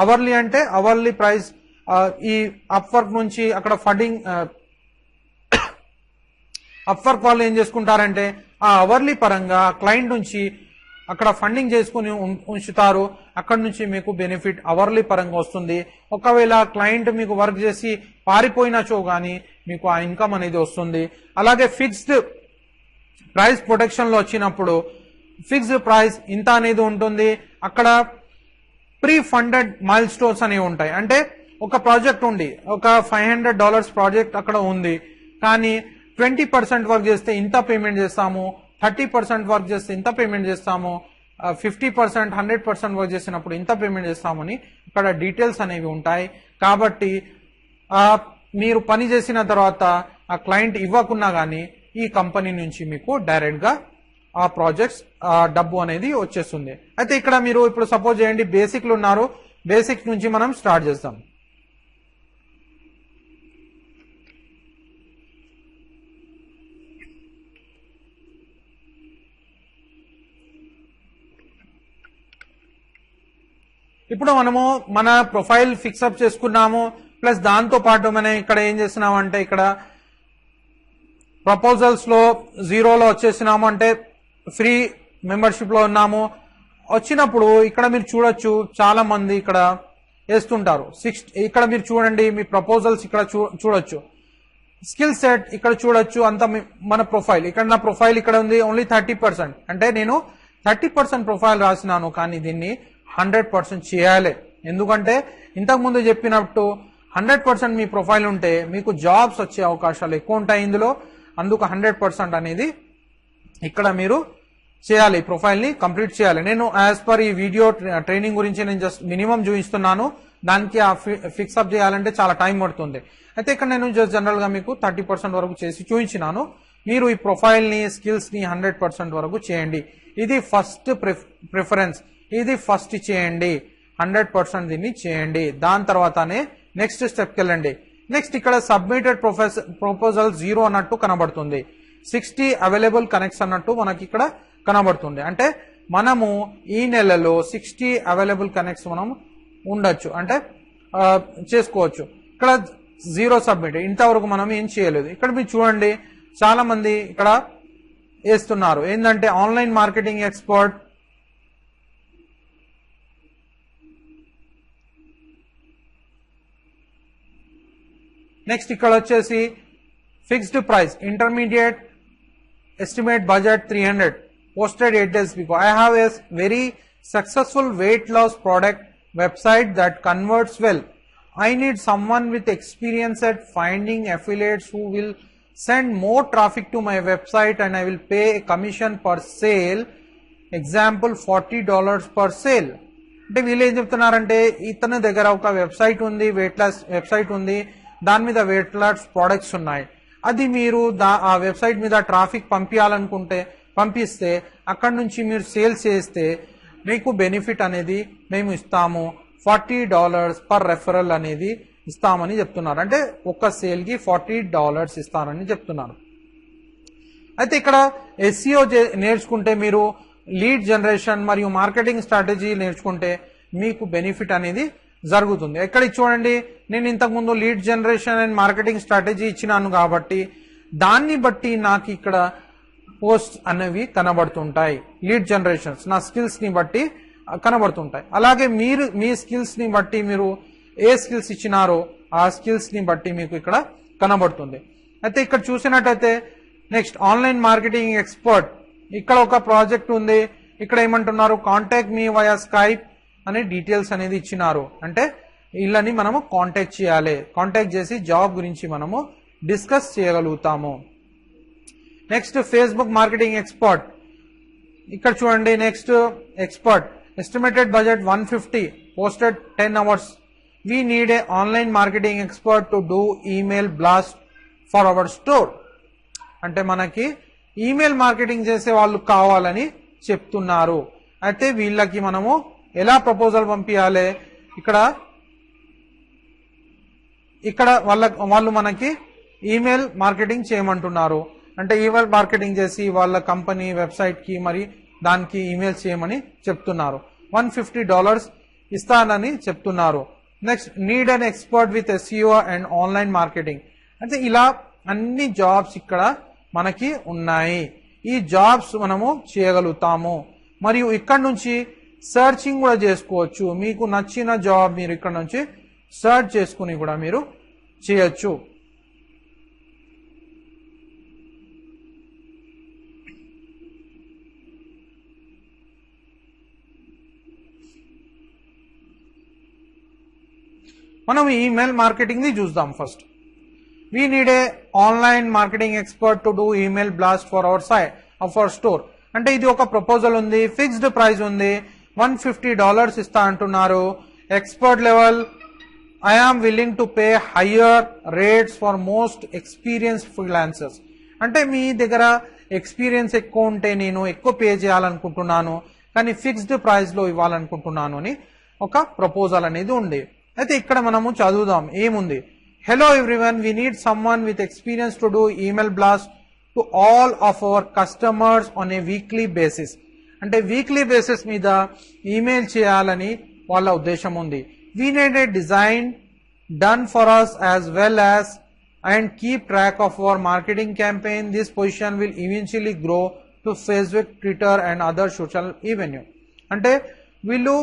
అవర్లీ అంటే అవర్లీ ప్రైస్. ఈ అప్వర్క్ నుంచి అక్కడ ఫండింగ్ అప్వర్క్ వాళ్ళు ఏం చేసుకుంటారంటే ఆ అవర్లీ పరంగా క్లయింట్ నుంచి అక్కడ ఫండింగ్ చేసుకుని ఉంచుతారు. అక్కడ నుంచి మీకు బెనిఫిట్ అవర్లీ పరంగా వస్తుంది. ఒకవేళ క్లయింట్ మీకు వర్క్ చేసి పారిపోయినచో గానీ మీకు ఆ ఇన్కమ్ అనేది వస్తుంది. అలాగే ఫిక్స్డ్ ప్రైస్ ప్రొటెక్షన్ లో వచ్చినప్పుడు ఫిక్స్డ్ ప్రైస్ ఇంత అనేది ఉంటుంది. అక్కడ ప్రీ ఫండెడ్ మైల్ స్టోన్స్ అనేవి ఉంటాయి. అంటే ఒక ప్రాజెక్ట్ ఉంది, ఒక $500 ప్రాజెక్ట్ అక్కడ ఉంది, కానీ 20% వర్క్ చేస్తే ఇంత పేమెంట్ చేస్తాము, 30% వర్క్ చేస్తే ఇంత పేమెంట్ చేస్తాము, 50% 100% వర్క్ చేసినప్పుడు ఇంత పేమెంట్ చేస్తామని ఇక్కడ డీటెయిల్స్ అనేవి ఉంటాయి. కాబట్టి మీరు పని చేసిన తర్వాత ఆ క్లయింట్ ఇవ్వకున్నా గానీ ఈ కంపెనీ నుంచి మీకు డైరెక్ట్ గా ఆ ప్రాజెక్ట్స్ డబ్బు అనేది వచ్చేస్తుంది. అయితే ఇక్కడ మీరు ఇప్పుడు సపోజ్ చేయండి బేసిక్లు ఉన్నారు, బేసిక్ నుంచి మనం స్టార్ట్ చేస్తాం. ఇప్పుడు మనము మన ప్రొఫైల్ ఫిక్సప్ చేసుకున్నాము, ప్లస్ దాంతో పాటు మనం ఇక్కడ ఏం చేస్తున్నాము అంటే ఇక్కడ ప్రపోజల్స్ లో 0లో వచ్చేసినాము, అంటే ఫ్రీ మెంబర్షిప్ లో ఉన్నాము. వచ్చినప్పుడు ఇక్కడ మీరు చూడొచ్చు చాలా మంది ఇక్కడ వేస్తుంటారు. ఇక్కడ మీరు చూడండి మీ ప్రపోజల్స్ ఇక్కడ చూడొచ్చు, స్కిల్ సెట్ ఇక్కడ చూడొచ్చు, అంత మన ప్రొఫైల్ ఇక్కడ నా ప్రొఫైల్ ఇక్కడ ఉంది ఓన్లీ 30%. అంటే నేను 30% ప్రొఫైల్ రాసినాను, కానీ దీన్ని 100% చేయాలి. ఎందుకంటే ఇంతకుముందు చెప్పినట్టు 100% మీ ప్రొఫైల్ ఉంటే మీకు జాబ్స్ వచ్చే అవకాశాలు ఎక్కువ ఉంటాయి ఇందులో. అందుకు 100% అనేది ఇక్కడ మీరు చేయాలి, ప్రొఫైల్ని కంప్లీట్ చేయాలి. నేను యాజ్ పర్ ఈ వీడియో ట్రైనింగ్ గురించి నేను జస్ట్ మినిమం చూపిస్తున్నాను, దానికి ఆ ఫిక్స్అప్ చేయాలంటే చాలా టైం పడుతుంది. అయితే ఇక్కడ నేను జస్ట్ జనరల్గా మీకు 30% వరకు చేసి చూపించినాను. మీరు ఈ ప్రొఫైల్ని స్కిల్స్ని 100% వరకు చేయండి. ఇది ఫస్ట్ ప్రిఫరెన్స్, ఇది ఫస్ట్ చేయండి, 100% దీన్ని చేయండి. దాని తర్వాతనే నెక్స్ట్ స్టెప్కి వెళ్ళండి. నెక్స్ట్ ఇక్కడ సబ్మిటెడ్ ప్రపోజల్ 0 అన్నట్టు కనబడుతుంది, 60 అవైలబుల్ కనెక్ట్స్ అన్నట్టు మనకి ఇక్కడ కనబడుతుంది. అంటే మనము ఈ నెలలో 60 అవైలబుల్ కనెక్ట్స్ మనం ఉండొచ్చు, అంటే చేసుకోవచ్చు. ఇక్కడ 0 సబ్మిట్, ఇంతవరకు మనం ఏం చేయలేదు. ఇక్కడ మీరు చూడండి చాలా మంది ఇక్కడ వేస్తున్నారు ఏంటంటే ఆన్లైన్ మార్కెటింగ్ ఎక్స్పర్ట్, నెక్స్ట్ ఇక్కడ వచ్చేసి fixed price intermediate estimate budget 300 posted 8 days before. I have a very successful weight loss product website that converts well. I need someone with experience at finding affiliates who will send more traffic to my website and I will pay a commission per sale. Example $40 per sale. అంటే వీళ్ళు ఏం చెప్తున్నారంటే ఇతని దగ్గర ఒక website ఉంది, weight loss website ఉంది, దాని మీద వెయిట్ లాస్ ప్రొడక్ట్స్ ఉన్నాయి. అది మీరు ఆ వెబ్సైట్ మీద ట్రాఫిక్ పంపించాలనుకుంటే పంపిస్తే అక్కడ నుంచి మీరు సేల్స్ చేస్తే మీకు బెనిఫిట్ అనేది మేము ఇస్తాము, $40 పర్ రెఫరల్ అనేది ఇస్తామని చెప్తున్నారు. అంటే ఒక్క సేల్కి $40 ఇస్తారని చెప్తున్నారు. అయితే ఇక్కడ SEO నేర్చుకుంటే మీరు లీడ్ జనరేషన్ మరియు మార్కెటింగ్ స్ట్రాటజీ నేర్చుకుంటే మీకు బెనిఫిట్ అనేది జరుగుతుంది. ఇక్కడ చూడండి నేను ఇంతకుముందు lead generation and marketing strategy ఇచ్చినాను కాబట్టి దాన్ని బట్టి నాకు ఇక్కడ పోస్ట్ అనేవి కనబడుతుంటాయి. లీడ్ జనరేషన్స్ నా స్కిల్స్ ని బట్టి కనబడుతుంటాయి. అలాగే మీరు మీ స్కిల్స్ ని బట్టి మీరు ఏ స్కిల్స్ ఇచ్చినారో ఆ స్కిల్స్ ని బట్టి మీకు ఇక్కడ కనబడుతుంది. అయితే ఇక్కడ చూసినట్టయితే నెక్స్ట్ ఆన్లైన్ మార్కెటింగ్ ఎక్స్పర్ట్, ఇక్కడ ఒక ప్రాజెక్ట్ ఉంది. ఇక్కడ ఏమంటున్నారు కాంటాక్ట్ మీ వయా స్కైప్ అనే డీటెయిల్స్ అనేది ఇచ్చినారు. అంటే వీళ్ళని మనము కాంటాక్ట్ చేయాలి, కాంటాక్ట్ చేసి జాబ్ గురించి మనము డిస్కస్ చేయగలుగుతాము. నెక్స్ట్ ఫేస్బుక్ మార్కెటింగ్ ఎక్స్పర్ట్, ఇక్కడ చూడండి next expert estimated budget 150 posted 10 hours. We need a online marketing expert to do email blast for hour store. అంటే మనకి ఈమెయిల్ మార్కెటింగ్ చేసే వాళ్ళు కావాలని చెప్తున్నారు. అయితే వీళ్ళకి మనము ఎలా ప్రపోజల్ పంపించాలి, ఇక్కడ వాళ్ళు మనకి ఈమెయిల్ మార్కెటింగ్ చేయమంటున్నారు. అంటే ఈమెయిల్ మార్కెటింగ్ చేసి వాళ్ళ కంపెనీ వెబ్సైట్ కి మరి దానికి ఈమెయిల్ చేయమని చెప్తున్నారు. $150 ఇస్తానని చెప్తున్నారు. Next need an expert with SEO and online marketing. అంటే ఇలా అన్ని జాబ్స్ ఇక్కడ మనకి ఉన్నాయి. ఈ జాబ్స్ మనము చేయగలుగుతాము. మరియు ఇక్కడ నుంచి సర్చింగ్ కూడా చేసుకోవచ్చు. మీకు నచ్చిన జాబ్ మీరు ఇక్కడ నుంచి సర్చ్ చేసుకుని కూడా మీరు చేయొచ్చు. మనం ఈమెయిల్ మార్కెటింగ్ ని చూద్దాం. First we need a online marketing expert to do email blast for our site of our store. అంటే ఇది ఒక ప్రపోజల్ ఉంది, ఫిక్స్డ్ ప్రైస్ ఉంది, $150 ఇస్తా అంటున్నారు. Expert level, I am willing to pay higher rates for most experience freelancers. అంటే మీ దగ్గర ఎక్స్పీరియన్స్ ఎక్కువ ఉంటే నేను ఎక్కువ పే చేయాలనుకుంటున్నాను, కానీ ఫిక్స్డ్ ప్రైస్ లో ఇవ్వాలనుకుంటున్నాను అని ఒక ప్రపోజల్ అనేది ఉంది. అయితే ఇక్కడ మనము చదువుదాం ఏముంది. Hello everyone, we need someone with experience to do email blast to all of our customers on a weekly basis. అంటే వీక్లీ బేసిస్ మీద ఈమెయిల్ చేయాలని వాళ్ళ ఉద్దేశం ఉంది. We need A design done for us as well as and keep track of our marketing campaign. This position will eventually grow to Facebook, Twitter and other social avenues. అంటే వీళ్ళు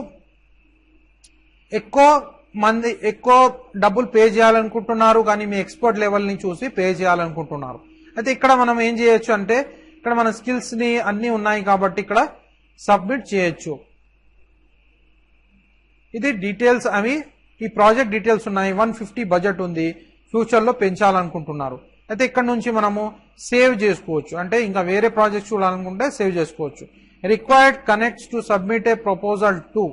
ఎక్కువ డబ్బులు pay చేయాలనుకుంటున్నారు, కానీ మీ ఎక్స్పర్ట్ లెవెల్ ని చూసి pay చేయాలనుకుంటున్నారు. అయితే ఇక్కడ మనం ఏం చేయొచ్చు అంటే ఇక్కడ మన స్కిల్స్ ని అన్ని ఉన్నాయి కాబట్టి ఇక్కడ సబ్మిట్ చేయొచ్చు. ఇది డీటెయిల్స్, అవి ఈ ప్రాజెక్ట్ డీటెయిల్స్ ఉన్నాయి. 150 బడ్జెట్ ఉంది, ఫ్యూచర్లో పెంచాలనుకుంటున్నారు. అయితే ఇక్కడ నుంచి మనము సేవ్ చేసుకోవచ్చు, అంటే ఇంకా వేరే ప్రాజెక్ట్ చూడాలనుకుంటే సేవ్ చేసుకోవచ్చు. Required connects to submit A proposal 2,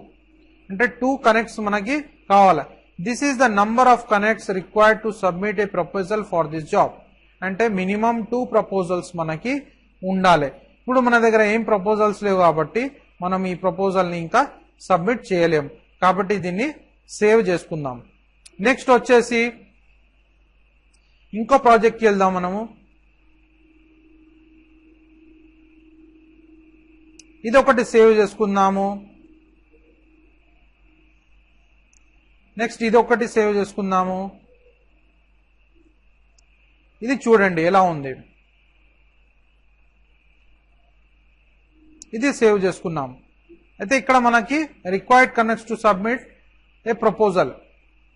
అంటే 2 కనెక్ట్స్ మనకి కావాలి. This is the number of connects required to submit A proposal for this job, అంటే మినిమం 2 ప్రపోజల్స్ మనకి ఉండాలి. ఇప్పుడు మన దగ్గర ఏం ప్రపోజల్స్ లేవు కాబట్టి మనం ఈ ప్రపోజల్ని ఇంకా సబ్మిట్ చేయలేం, కాబట్టి దీన్ని సేవ్ చేసుకుందాం. నెక్స్ట్ వచ్చేసి ఇంకో ప్రాజెక్ట్కి వెళ్దాం మనము. ఇది ఒకటి సేవ్ చేసుకుందాము. నెక్స్ట్ ఇది ఒకటి సేవ్ చేసుకుందాము. ఇది చూడండి ఎలా ఉంది, ఇది సేవ్ చేసుకున్నాం. అయితే ఇక్కడ మనకి required connects to submit A proposal,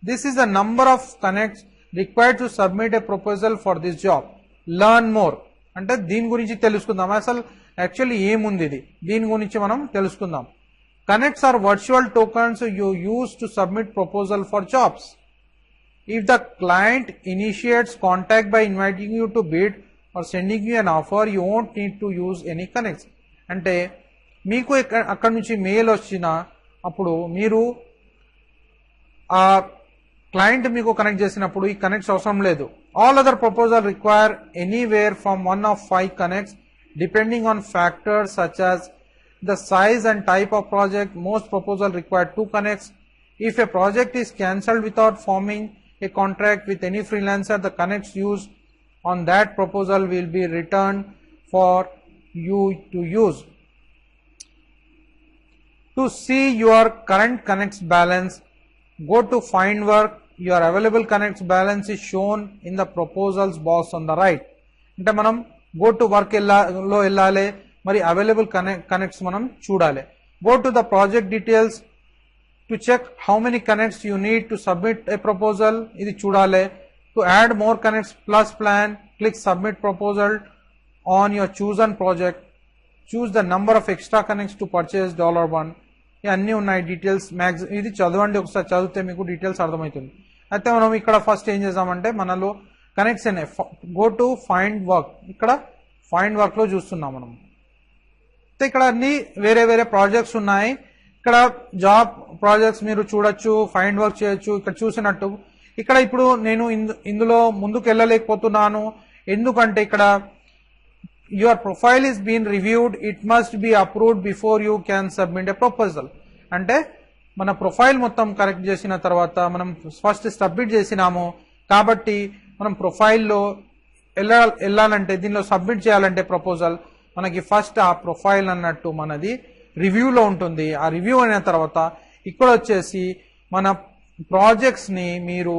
this is the number of connects required to submit A proposal for this job. Learn more, అంటే దీని గురించి తెలుసుకుందాం. అసలు యాక్చువల్లీ ఏముంది ఇది, దీని గురించి మనం తెలుసుకుందాం. Connects are virtual tokens you use to submit proposal for jobs. If the client initiates contact by inviting you to bid or sending you an offer, you won't need to use any connects. అంటే మీకు అక్కడ నుంచి mail వచ్చిన అప్పుడు మీరు ఆ client మీకు connect చేసినప్పుడు ఈ కనెక్ట్స్ అవసరం లేదు. All other proposal require anywhere from 1 of 5 connects depending on factors such as the size and type of project. Most proposal require 2 connects. If a project is cancelled without forming a contract with any freelancer, the connects used on that proposal will be returned for you to use. To see your current connects balance, go to find work. Your available connects balance is shown in the proposals box on the right. అంటే మనం go to work లో వెళ్ళాలి, మరి available connects మనం చూడాలి. Go to the project details to check how many connects you need to submit a proposal, ఇది చూడాలి. To add more connects plus plan, click submit proposal on your chosen project. Choose the number of extra connects to purchase $1. ఇవన్నీ ఉన్నాయి details. ఇది చదవండి, ఒకసారి చదివితే మీకు details అర్థమవుతుంది. అయితే మనం ఇక్కడ ఫస్ట్ ఏం చేద్దామంటే మనలో కనెక్ట్స్ అనే గో టు ఫైండ్ వర్క్, ఇక్కడ ఫైండ్ వర్క్ లో చూస్తున్నాం మనం. అయితే ఇక్కడ అన్ని వేరే వేరే ప్రాజెక్ట్స్ ఉన్నాయి. ఇక్కడ జాబ్ ప్రాజెక్ట్స్ మీరు చూడొచ్చు, ఫైండ్ వర్క్ చేయొచ్చు. ఇక్కడ చూసినట్టు ఇక్కడ ఇప్పుడు నేను ఇందులో ముందుకు వెళ్ళలేకపోతున్నాను, ఎందుకంటే ఇక్కడ your profile is been reviewed, it must be approved before you can submit a proposal. అంటే మన ప్రొఫైల్ మొత్తం కరెక్ట్ చేసిన తర్వాత మనం ఫస్ట్ సబ్మిట్ చేసినాము, కాబట్టి మనం ప్రొఫైల్లో వెళ్ళాలంటే దీనిలో సబ్మిట్ చేయాలంటే ప్రపోజల్ మనకి ఫస్ట్ ఆ ప్రొఫైల్ అన్నట్టు మనది రివ్యూలో ఉంటుంది. ఆ రివ్యూ అయిన తర్వాత ఇక్కడ వచ్చేసి మన ప్రాజెక్ట్స్ ని మీరు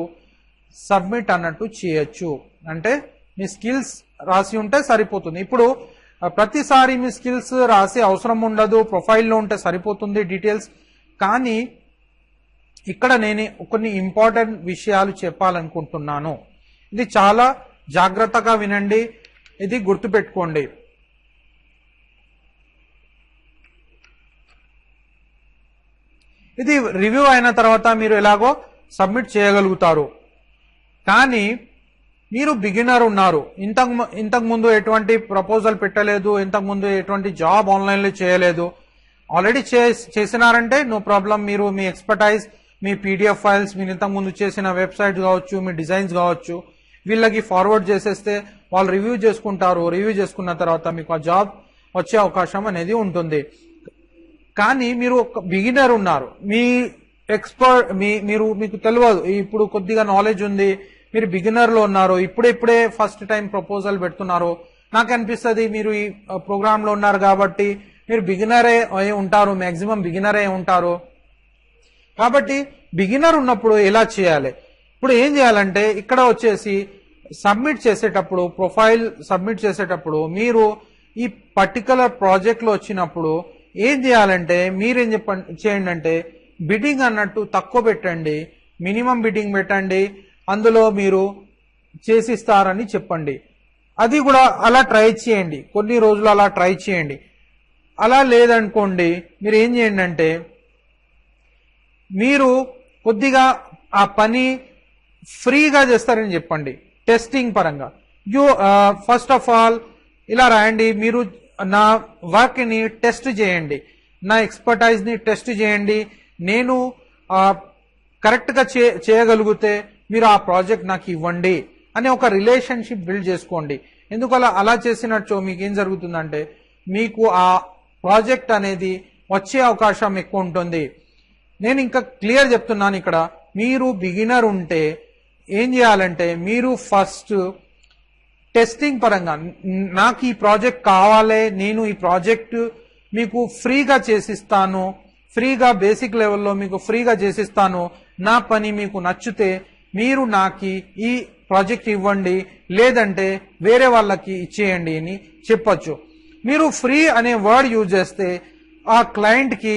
సబ్మిట్ అన్నట్టు చేయొచ్చు. అంటే మీ స్కిల్స్ రాసి ఉంటే సరిపోతుంది. ఇప్పుడు ప్రతిసారి మీ స్కిల్స్ రాసి అవసరం ఉండదు, ప్రొఫైల్లో ఉంటే సరిపోతుంది డీటెయిల్స్. కానీ ఇక్కడ నేను కొన్ని ఇంపార్టెంట్ విషయాలు చెప్పాలనుకుంటున్నాను. ఇది చాలా జాగ్రత్తగా వినండి, ఇది గుర్తుపెట్టుకోండి. ఇది రివ్యూ అయిన తర్వాత మీరు ఎలాగో సబ్మిట్ చేయగలుగుతారు. కానీ మీరు బిగినర్ ఉన్నారు, ఇంతకు ముందు ఎటువంటి ప్రపోజల్ పెట్టలేదు, ఇంతకు ముందు ఎటువంటి జాబ్ ఆన్లైన్లో చేయలేదు, ఆల్రెడీ చేసినారంటే నో ప్రాబ్లం. మీరు మీ ఎక్స్పర్టైజ్, మీ పీడిఎఫ్ ఫైల్స్, మీరు ఇంతకు ముందు చేసిన వెబ్సైట్ కావచ్చు, మీ డిజైన్స్ కావచ్చు, వీళ్ళకి ఫార్వర్డ్ చేసేస్తే వాళ్ళు రివ్యూ చేసుకుంటారు. రివ్యూ చేసుకున్న తర్వాత మీకు ఆ జాబ్ వచ్చే అవకాశం అనేది ఉంటుంది. కానీ మీరు ఒక బిగినర్ ఉన్నారు, మీ ఎక్స్పర్ట్ మీకు తెలియదు, ఇప్పుడు కొద్దిగా నాలెడ్జ్ ఉంది, మీరు బిగినర్ లో ఉన్నారు, ఇప్పుడే ఫస్ట్ టైం ప్రపోజల్ పెడుతున్నారు. నాకు అనిపిస్తుంది మీరు ఈ ప్రోగ్రామ్ లో ఉన్నారు కాబట్టి మీరు బిగినరే అయి ఉంటారు, మాక్సిమం బిగినర్ అయి ఉంటారు. కాబట్టి బిగినర్ ఉన్నప్పుడు ఎలా చేయాలి? ఇప్పుడు ఏం చేయాలంటే ఇక్కడ వచ్చేసి సబ్మిట్ చేసేటప్పుడు, ప్రొఫైల్ సబ్మిట్ చేసేటప్పుడు మీరు ఈ పర్టికులర్ ప్రాజెక్ట్ లో వచ్చినప్పుడు ఏం చేయాలంటే మీరేం చేయండి అంటే బిడ్డింగ్ అన్నట్టు తక్కువ పెట్టండి, మినిమం బిడ్డింగ్ పెట్టండి, అందులో మీరు చేసిస్తారని చెప్పండి. అది కూడా అలా ట్రై చేయండి, కొన్ని రోజులు అలా ట్రై చేయండి. అలా లేదనుకోండి మీరు ఏం చేయండి అంటే మీరు కొద్దిగా ఆ పని ఫ్రీగా చేస్తారని చెప్పండి టెస్టింగ్ పరంగా. ఫస్ట్ ఆఫ్ ఆల్ ఇలా రాయండి, మీరు నా వర్క్ ని టెస్ట్ చేయండి, నా ఎక్స్పర్టైజ్ ని టెస్ట్ చేయండి, నేను కరెక్ట్ గా చేయగలిగితే మీరు ఆ ప్రాజెక్ట్ నాకు ఇవ్వండి అనే ఒక రిలేషన్షిప్ బిల్డ్ చేసుకోండి. ఎందుకు అలా చేసినట్టు మీకు ఏం జరుగుతుందంటే మీకు ఆ ప్రాజెక్ట్ అనేది వచ్చే అవకాశం ఎక్కువ ఉంటుంది. నేను ఇంకా క్లియర్ చెప్తున్నాను ఇక్కడ, మీరు బిగినర్ ఉంటే ఏం చేయాలంటే మీరు ఫస్ట్ టెస్టింగ్ పరంగా నాకు ఈ ప్రాజెక్ట్ కావాలి, నేను ఈ ప్రాజెక్ట్ మీకు ఫ్రీగా చేసిస్తాను, ఫ్రీగా బేసిక్ లెవెల్లో మీకు ఫ్రీగా చేసిస్తాను, నా పని మీకు నచ్చితే మీరు నాకు ఈ ప్రాజెక్ట్ ఇవ్వండి, లేదంటే వేరే వాళ్ళకి ఇచ్చేయండి అని చెప్పొచ్చు. మీరు ఫ్రీ అనే వర్డ్ యూజ్ చేస్తే ఆ క్లయింట్ కి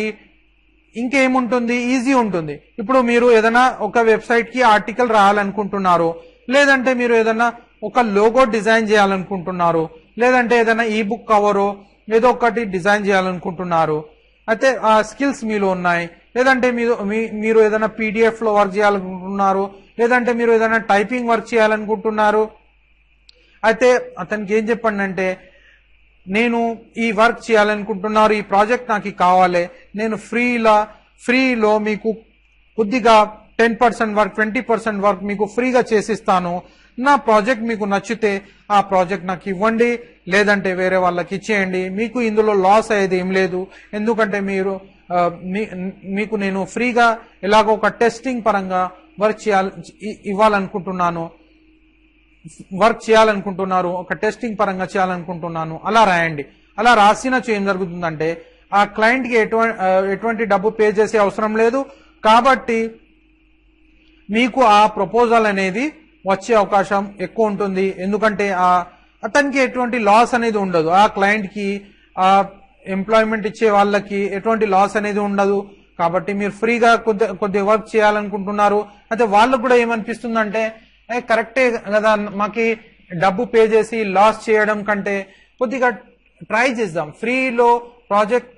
ఇంకేముంటుంది, ఈజీ ఉంటుంది. ఇప్పుడు మీరు ఏదైనా ఒక వెబ్సైట్ కి ఆర్టికల్ రాయాలనుకుంటున్నారు, లేదంటే మీరు ఏదైనా ఒక లోగో డిజైన్ చేయాలనుకుంటున్నారు, లేదంటే ఏదైనా ఈ బుక్ కవరో ఏదో ఒకటి డిజైన్ చేయాలనుకుంటున్నారు, అయితే ఆ స్కిల్స్ మీలో ఉన్నాయి, లేదంటే మీరు ఏదైనా పీడిఎఫ్ లో వర్క్ చేయాలనుకుంటున్నారు, లేదంటే మీరు ఏదైనా టైపింగ్ వర్క్ చేయాలనుకుంటున్నారు. అయితే అతనికి ఏం చెప్పండి అంటే నేను ఈ వర్క్ చేయాలనుకుంటున్నారు, ఈ ప్రాజెక్ట్ నాకు కావాలి, నేను ఫ్రీలో మీకు కొద్దిగా 10% వర్క్ 20% వర్క్ మీకు ఫ్రీగా చేసిస్తాను, నా ప్రాజెక్ట్ మీకు నచ్చితే ఆ ప్రాజెక్ట్ నాకు ఇవ్వండి, లేదంటే వేరే వాళ్ళకి ఇచ్చేయండి, మీకు ఇందులో లాస్ అయ్యేది ఏం లేదు, ఎందుకంటే మీకు నేను ఫ్రీగా ఎలాగో ఒక టెస్టింగ్ పరంగా వర్క్ చేయాలనుకుంటున్నారు, ఒక టెస్టింగ్ పరంగా చేయాలనుకుంటున్నాను అలా రాయండి. అలా రాసినచో ఏం జరుగుతుందంటే ఆ క్లయింట్ కి ఎటువంటి డబ్బు పే చేసే అవసరం లేదు, కాబట్టి మీకు ఆ ప్రపోజల్ అనేది వచ్చే అవకాశం ఎక్కువ ఉంటుంది. ఎందుకంటే అతనికి ఎటువంటి లాస్ అనేది ఉండదు, ఆ క్లయింట్ కి ఆ ఎంప్లాయ్మెంట్ ఇచ్చే వాళ్ళకి ఎటువంటి లాస్ అనేది ఉండదు. కాబట్టి మీరు ఫ్రీగా కొద్ది వర్క్ చేయాలనుకుంటున్నారు, అయితే వాళ్ళకు కూడా ఏమనిపిస్తుందంటే కరెక్టే కదా, మాకి డబ్బు పే చేసి లాస్ చేయడం కంటే కొద్దిగా ట్రై చేద్దాం, ఫ్రీలో ప్రాజెక్ట్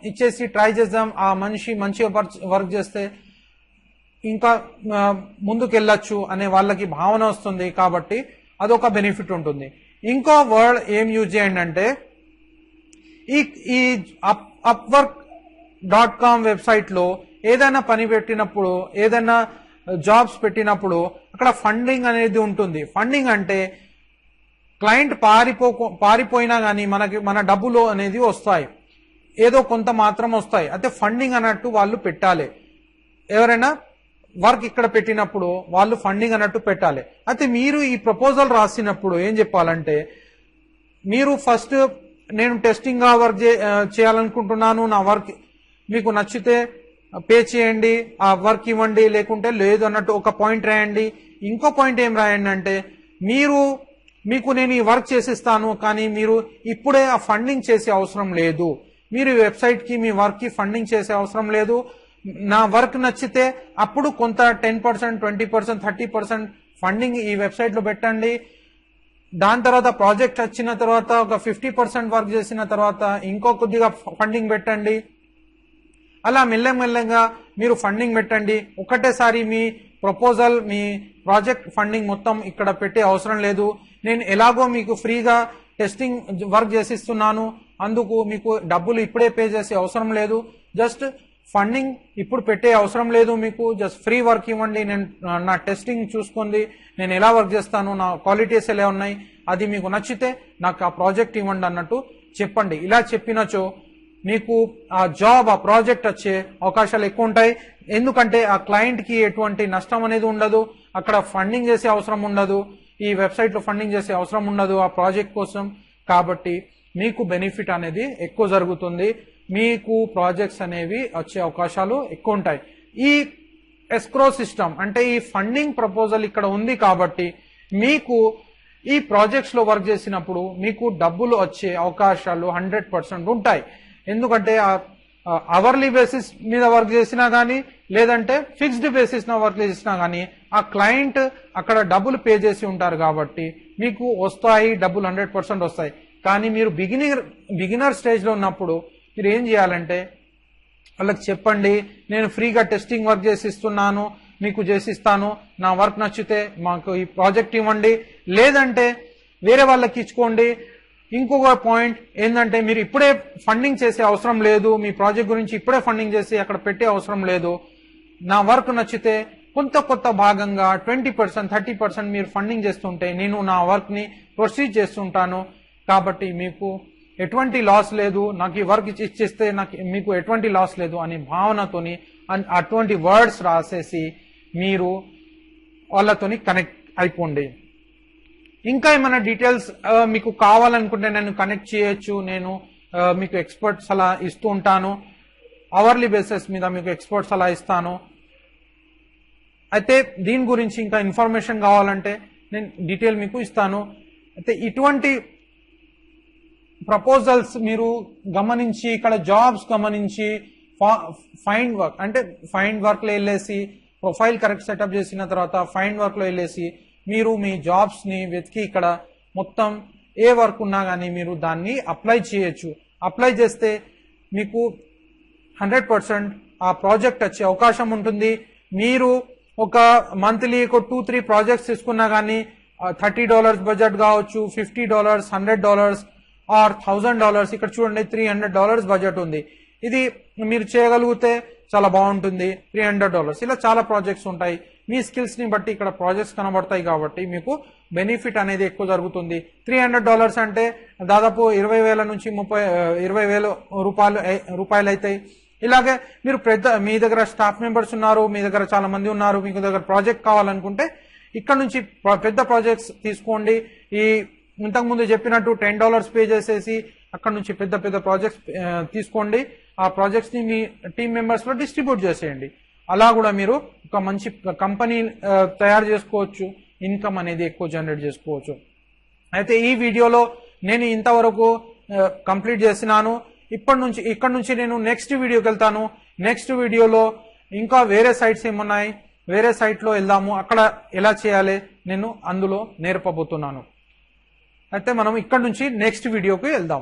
ఇచ్చేసి ట్రై చేద్దాం, ఆ మంచిగా వర్క్ చేస్తే ఇంకా ముందుకెళ్ళొచ్చు అనే వాళ్ళకి భావన వస్తుంది, కాబట్టి అదొక బెనిఫిట్ ఉంటుంది. ఇంకో వర్డ్ ఏం యూజ్ చేయండి అంటే ఈ upwork.com వెబ్సైట్ లో ఏదైనా పని పెట్టినప్పుడు, ఏదైనా జాబ్స్ పెట్టినప్పుడు అక్కడ ఫండింగ్ అనేది ఉంటుంది. ఫండింగ్ అంటే క్లయింట్ పారిపోయినా కానీ మన డబ్బులు అనేది వస్తాయి, ఏదో కొంత మాత్రం వస్తాయి, అయితే ఫండింగ్ అన్నట్టు వాళ్ళు పెట్టాలి. ఎవరైనా వర్క్ ఇక్కడ పెట్టినప్పుడు వాళ్ళు ఫండింగ్ అన్నట్టు పెట్టాలి. అయితే మీరు ఈ ప్రపోజల్ రాసినప్పుడు ఏం చెప్పాలంటే మీరు ఫస్ట్ నేను టెస్టింగ్ గా వర్క్ చేయాలనుకుంటున్నాను, నా వర్క్ మీకు నచ్చితే పే చేయండి, ఆ వర్క్ ఇవ్వండి, లేకుంటే లేదు అన్నట్టు ఒక పాయింట్ రాయండి. ఇంకో పాయింట్ ఏం రాయండి అంటే మీకు నేను ఈ వర్క్ చేసిస్తాను, కానీ మీరు ఇప్పుడే ఆ ఫండింగ్ చేసే అవసరం లేదు, మీరు ఈ వెబ్సైట్ కి మీ వర్క్ కి ఫండింగ్ చేసే అవసరం లేదు, నా వర్క్ నచ్చితే అప్పుడు కొంత 10%, 20%, 30% ఫండింగ్ ఈ వెబ్సైట్ లో పెట్టండి, దాని తర్వాత ప్రాజెక్ట్ వచ్చిన తర్వాత ఒక 50% వర్క్ చేసిన తర్వాత ఇంకో కొద్దిగా ఫండింగ్ పెట్టండి. అలా మెల్లమెల్లగా మీరు ఫండింగ్ పెట్టండి. ఒకటేసారి మీ ప్రపోజల్ మీ ప్రాజెక్ట్ ఫండింగ్ మొత్తం ఇక్కడ పెట్టే అవసరం లేదు, నేను ఎలాగో మీకు ఫ్రీగా టెస్టింగ్ వర్క్ చేసిస్తున్నాను, అందుకు మీకు డబ్బులు ఇప్పుడే పే చేసే అవసరం లేదు, జస్ట్ ఫండింగ్ ఇప్పుడు పెట్టే అవసరం లేదు, మీకు జస్ట్ ఫ్రీ వర్క్ ఇవ్వండి, నేను నా టెస్టింగ్ చూసుకోండి, నేను ఎలా వర్క్ చేస్తాను, నా క్వాలిటీస్ ఎలా ఉన్నాయి, అది మీకు నచ్చితే నాకు ఆ ప్రాజెక్ట్ ఇవ్వండి అన్నట్టు చెప్పండి. ఇలా చెప్పినచో మీకు ఆ జాబ్ ఆ ప్రాజెక్ట్ వచ్చే అవకాశాలు ఎక్కువ ఉంటాయి. ఎందుకంటే ఆ క్లయింట్ కి ఎటువంటి నష్టం అనేది ఉండదు, అక్కడ ఫండింగ్ చేసే అవసరం ఉండదు, ఈ వెబ్సైట్ లో ఫండింగ్ చేసే అవసరం ఉండదు ఆ ప్రాజెక్ట్ కోసం. కాబట్టి మీకు బెనిఫిట్ అనేది ఎక్కువ జరుగుతుంది, మీకు ప్రాజెక్ట్స్ అనేవి వచ్చే అవకాశాలు ఎక్కువ ఉంటాయి. ఈ ఎస్క్రో సిస్టమ్ అంటే ఈ ఫండింగ్ ప్రపోజల్ ఇక్కడ ఉంది కాబట్టి మీకు ఈ ప్రాజెక్ట్స్ లో వర్క్ చేసినప్పుడు మీకు డబ్బులు వచ్చే అవకాశాలు 100% ఉంటాయి. ఎందుకంటే అవర్లీ బేసిస్ మీద వర్క్ చేసినా గానీ, లేదంటే ఫిక్స్డ్ బేసిస్ మీద వర్క్ చేసినా గానీ ఆ క్లయింట్ అక్కడ డబ్బులు పే చేసి ఉంటారు కాబట్టి మీకు వస్తాయి, డబ్బులు 100% వస్తాయి. కానీ మీరు బిగినర్ స్టేజ్ లో ఉన్నప్పుడు మీరు ఏం చేయాలంటే వాళ్ళకి చెప్పండి, నేను ఫ్రీగా టెస్టింగ్ వర్క్ చేసిస్తున్నాను, మీకు చేసిస్తాను, నా వర్క్ నచ్చితే మాకు ఈ ప్రాజెక్ట్ ఇవ్వండి, లేదంటే వేరే వాళ్ళకి ఇచ్చుకోండి. ఇంకొక పాయింట్ ఏంటంటే, మీరు ఇప్పుడే ఫండింగ్ చేసే అవసరం లేదు, మీ ప్రాజెక్ట్ గురించి ఇప్పుడే ఫండింగ్ చేసి అక్కడ పెట్టే అవసరం లేదు. నా వర్క్ నచ్చితే కొత్త భాగంగా 20%, 30% మీరు ఫండింగ్ చేస్తుంటే నేను నా వర్క్ ని ప్రొసీడ్ చేస్తుంటాను. కాబట్టి మీకు ఎటువంటి లాస్ లేదు, నాకు ఈ వర్క్ ఇచ్చేస్తే మీకు ఎటువంటి లాస్ లేదు అనే భావనతోని అటువంటి వర్డ్స్ రాసేసి మీరు వాళ్ళతోని కనెక్ట్ అయిపోండి. ఇంకా ఏమైనా డీటెయిల్స్ మీకు కావాలనుకుంటే నేను కనెక్ట్ చేయొచ్చు. నేను మీకు ఎక్స్పర్ట్ సలహా ఇస్తూ ఉంటాను, అవర్లీ బేసిస్ మీద మీకు ఎక్స్పర్ట్ సలహా ఇస్తాను. అయితే దీని గురించి ఇంకా ఇన్ఫర్మేషన్ కావాలంటే నేను డీటెయిల్ మీకు ఇస్తాను. అయితే ఇటువంటి ప్రపోజల్స్ మీరు గమనించి, ఇక్కడ జాబ్స్ గమనించి, ఫైండ్ వర్క్ అంటే ఫైండ్ వర్క్ లో వెళ్ళేసి ప్రొఫైల్ కరెక్ట్ సెటప్ చేసిన తర్వాత ఫైండ్ వర్క్ లో వెళ్ళేసి మీరు మీ జాబ్స్ ని వెతికి ఇక్కడ మొత్తం ఏ వర్క్ ఉన్నా కానీ మీరు దాన్ని అప్లై చేయొచ్చు. అప్లై చేస్తే మీకు 100% ఆ ప్రాజెక్ట్ వచ్చే అవకాశం ఉంటుంది. మీరు ఒక మంత్లీ ఒక 2-3 ప్రాజెక్ట్స్ తీసుకున్నా కానీ $30 బడ్జెట్ కావచ్చు, $50, $100 ఆర్ $1000. ఇక్కడ చూడండి $300 బడ్జెట్ ఉంది. ఇది మీరు చేయగలిగితే చాలా బాగుంటుంది. $300 ఇలా చాలా ప్రాజెక్ట్స్ ఉంటాయి. మీ స్కిల్స్ ని బట్టి ఇక్కడ ప్రాజెక్ట్స్ కనబడతాయి కాబట్టి మీకు బెనిఫిట్ అనేది ఎక్కువ జరుగుతుంది. $300 అంటే దాదాపు 20,000 నుంచి 20,000 రూపాయలు అవుతాయి. ఇలాగే మీరు మీ దగ్గర స్టాఫ్ మెంబర్స్ ఉన్నారు, మీ దగ్గర చాలా మంది ఉన్నారు, మీకు దగ్గర ప్రాజెక్ట్ కావాలనుకుంటే ఇక్కడ నుంచి పెద్ద ప్రాజెక్ట్స్ తీసుకోండి. ఈ ఇంతకుముందు చెప్పినట్టు $10 పే చేసేసి అక్కడ నుంచి పెద్ద ప్రాజెక్ట్స్ తీసుకోండి. ఆ ప్రాజెక్ట్స్ ని మీ టీమ్ మెంబర్స్ లో డిస్ట్రిబ్యూట్ చేసేయండి. అలా కూడా మీరు ఒక మంచి కంపెనీ తయారు చేసుకోవచ్చు, ఇన్కమ్ అనేది ఎక్కువ జనరేట్ చేసుకోవచ్చు. అయితే ఈ వీడియోలో నేను ఇంతవరకు కంప్లీట్ చేసినాను. ఇక్కడ నుంచి నేను నెక్స్ట్ వీడియోకి వెళ్తాను. నెక్స్ట్ వీడియోలో ఇంకా వేరే సైట్స్ ఏమున్నాయి, వేరే సైట్ లో వెళ్దాము, అక్కడ ఎలా చేయాలి నేను అందులో నేర్పబోతున్నాను. అయితే మనం ఇక్కడ నుంచి నెక్స్ట్ వీడియోకి వెళ్దాం.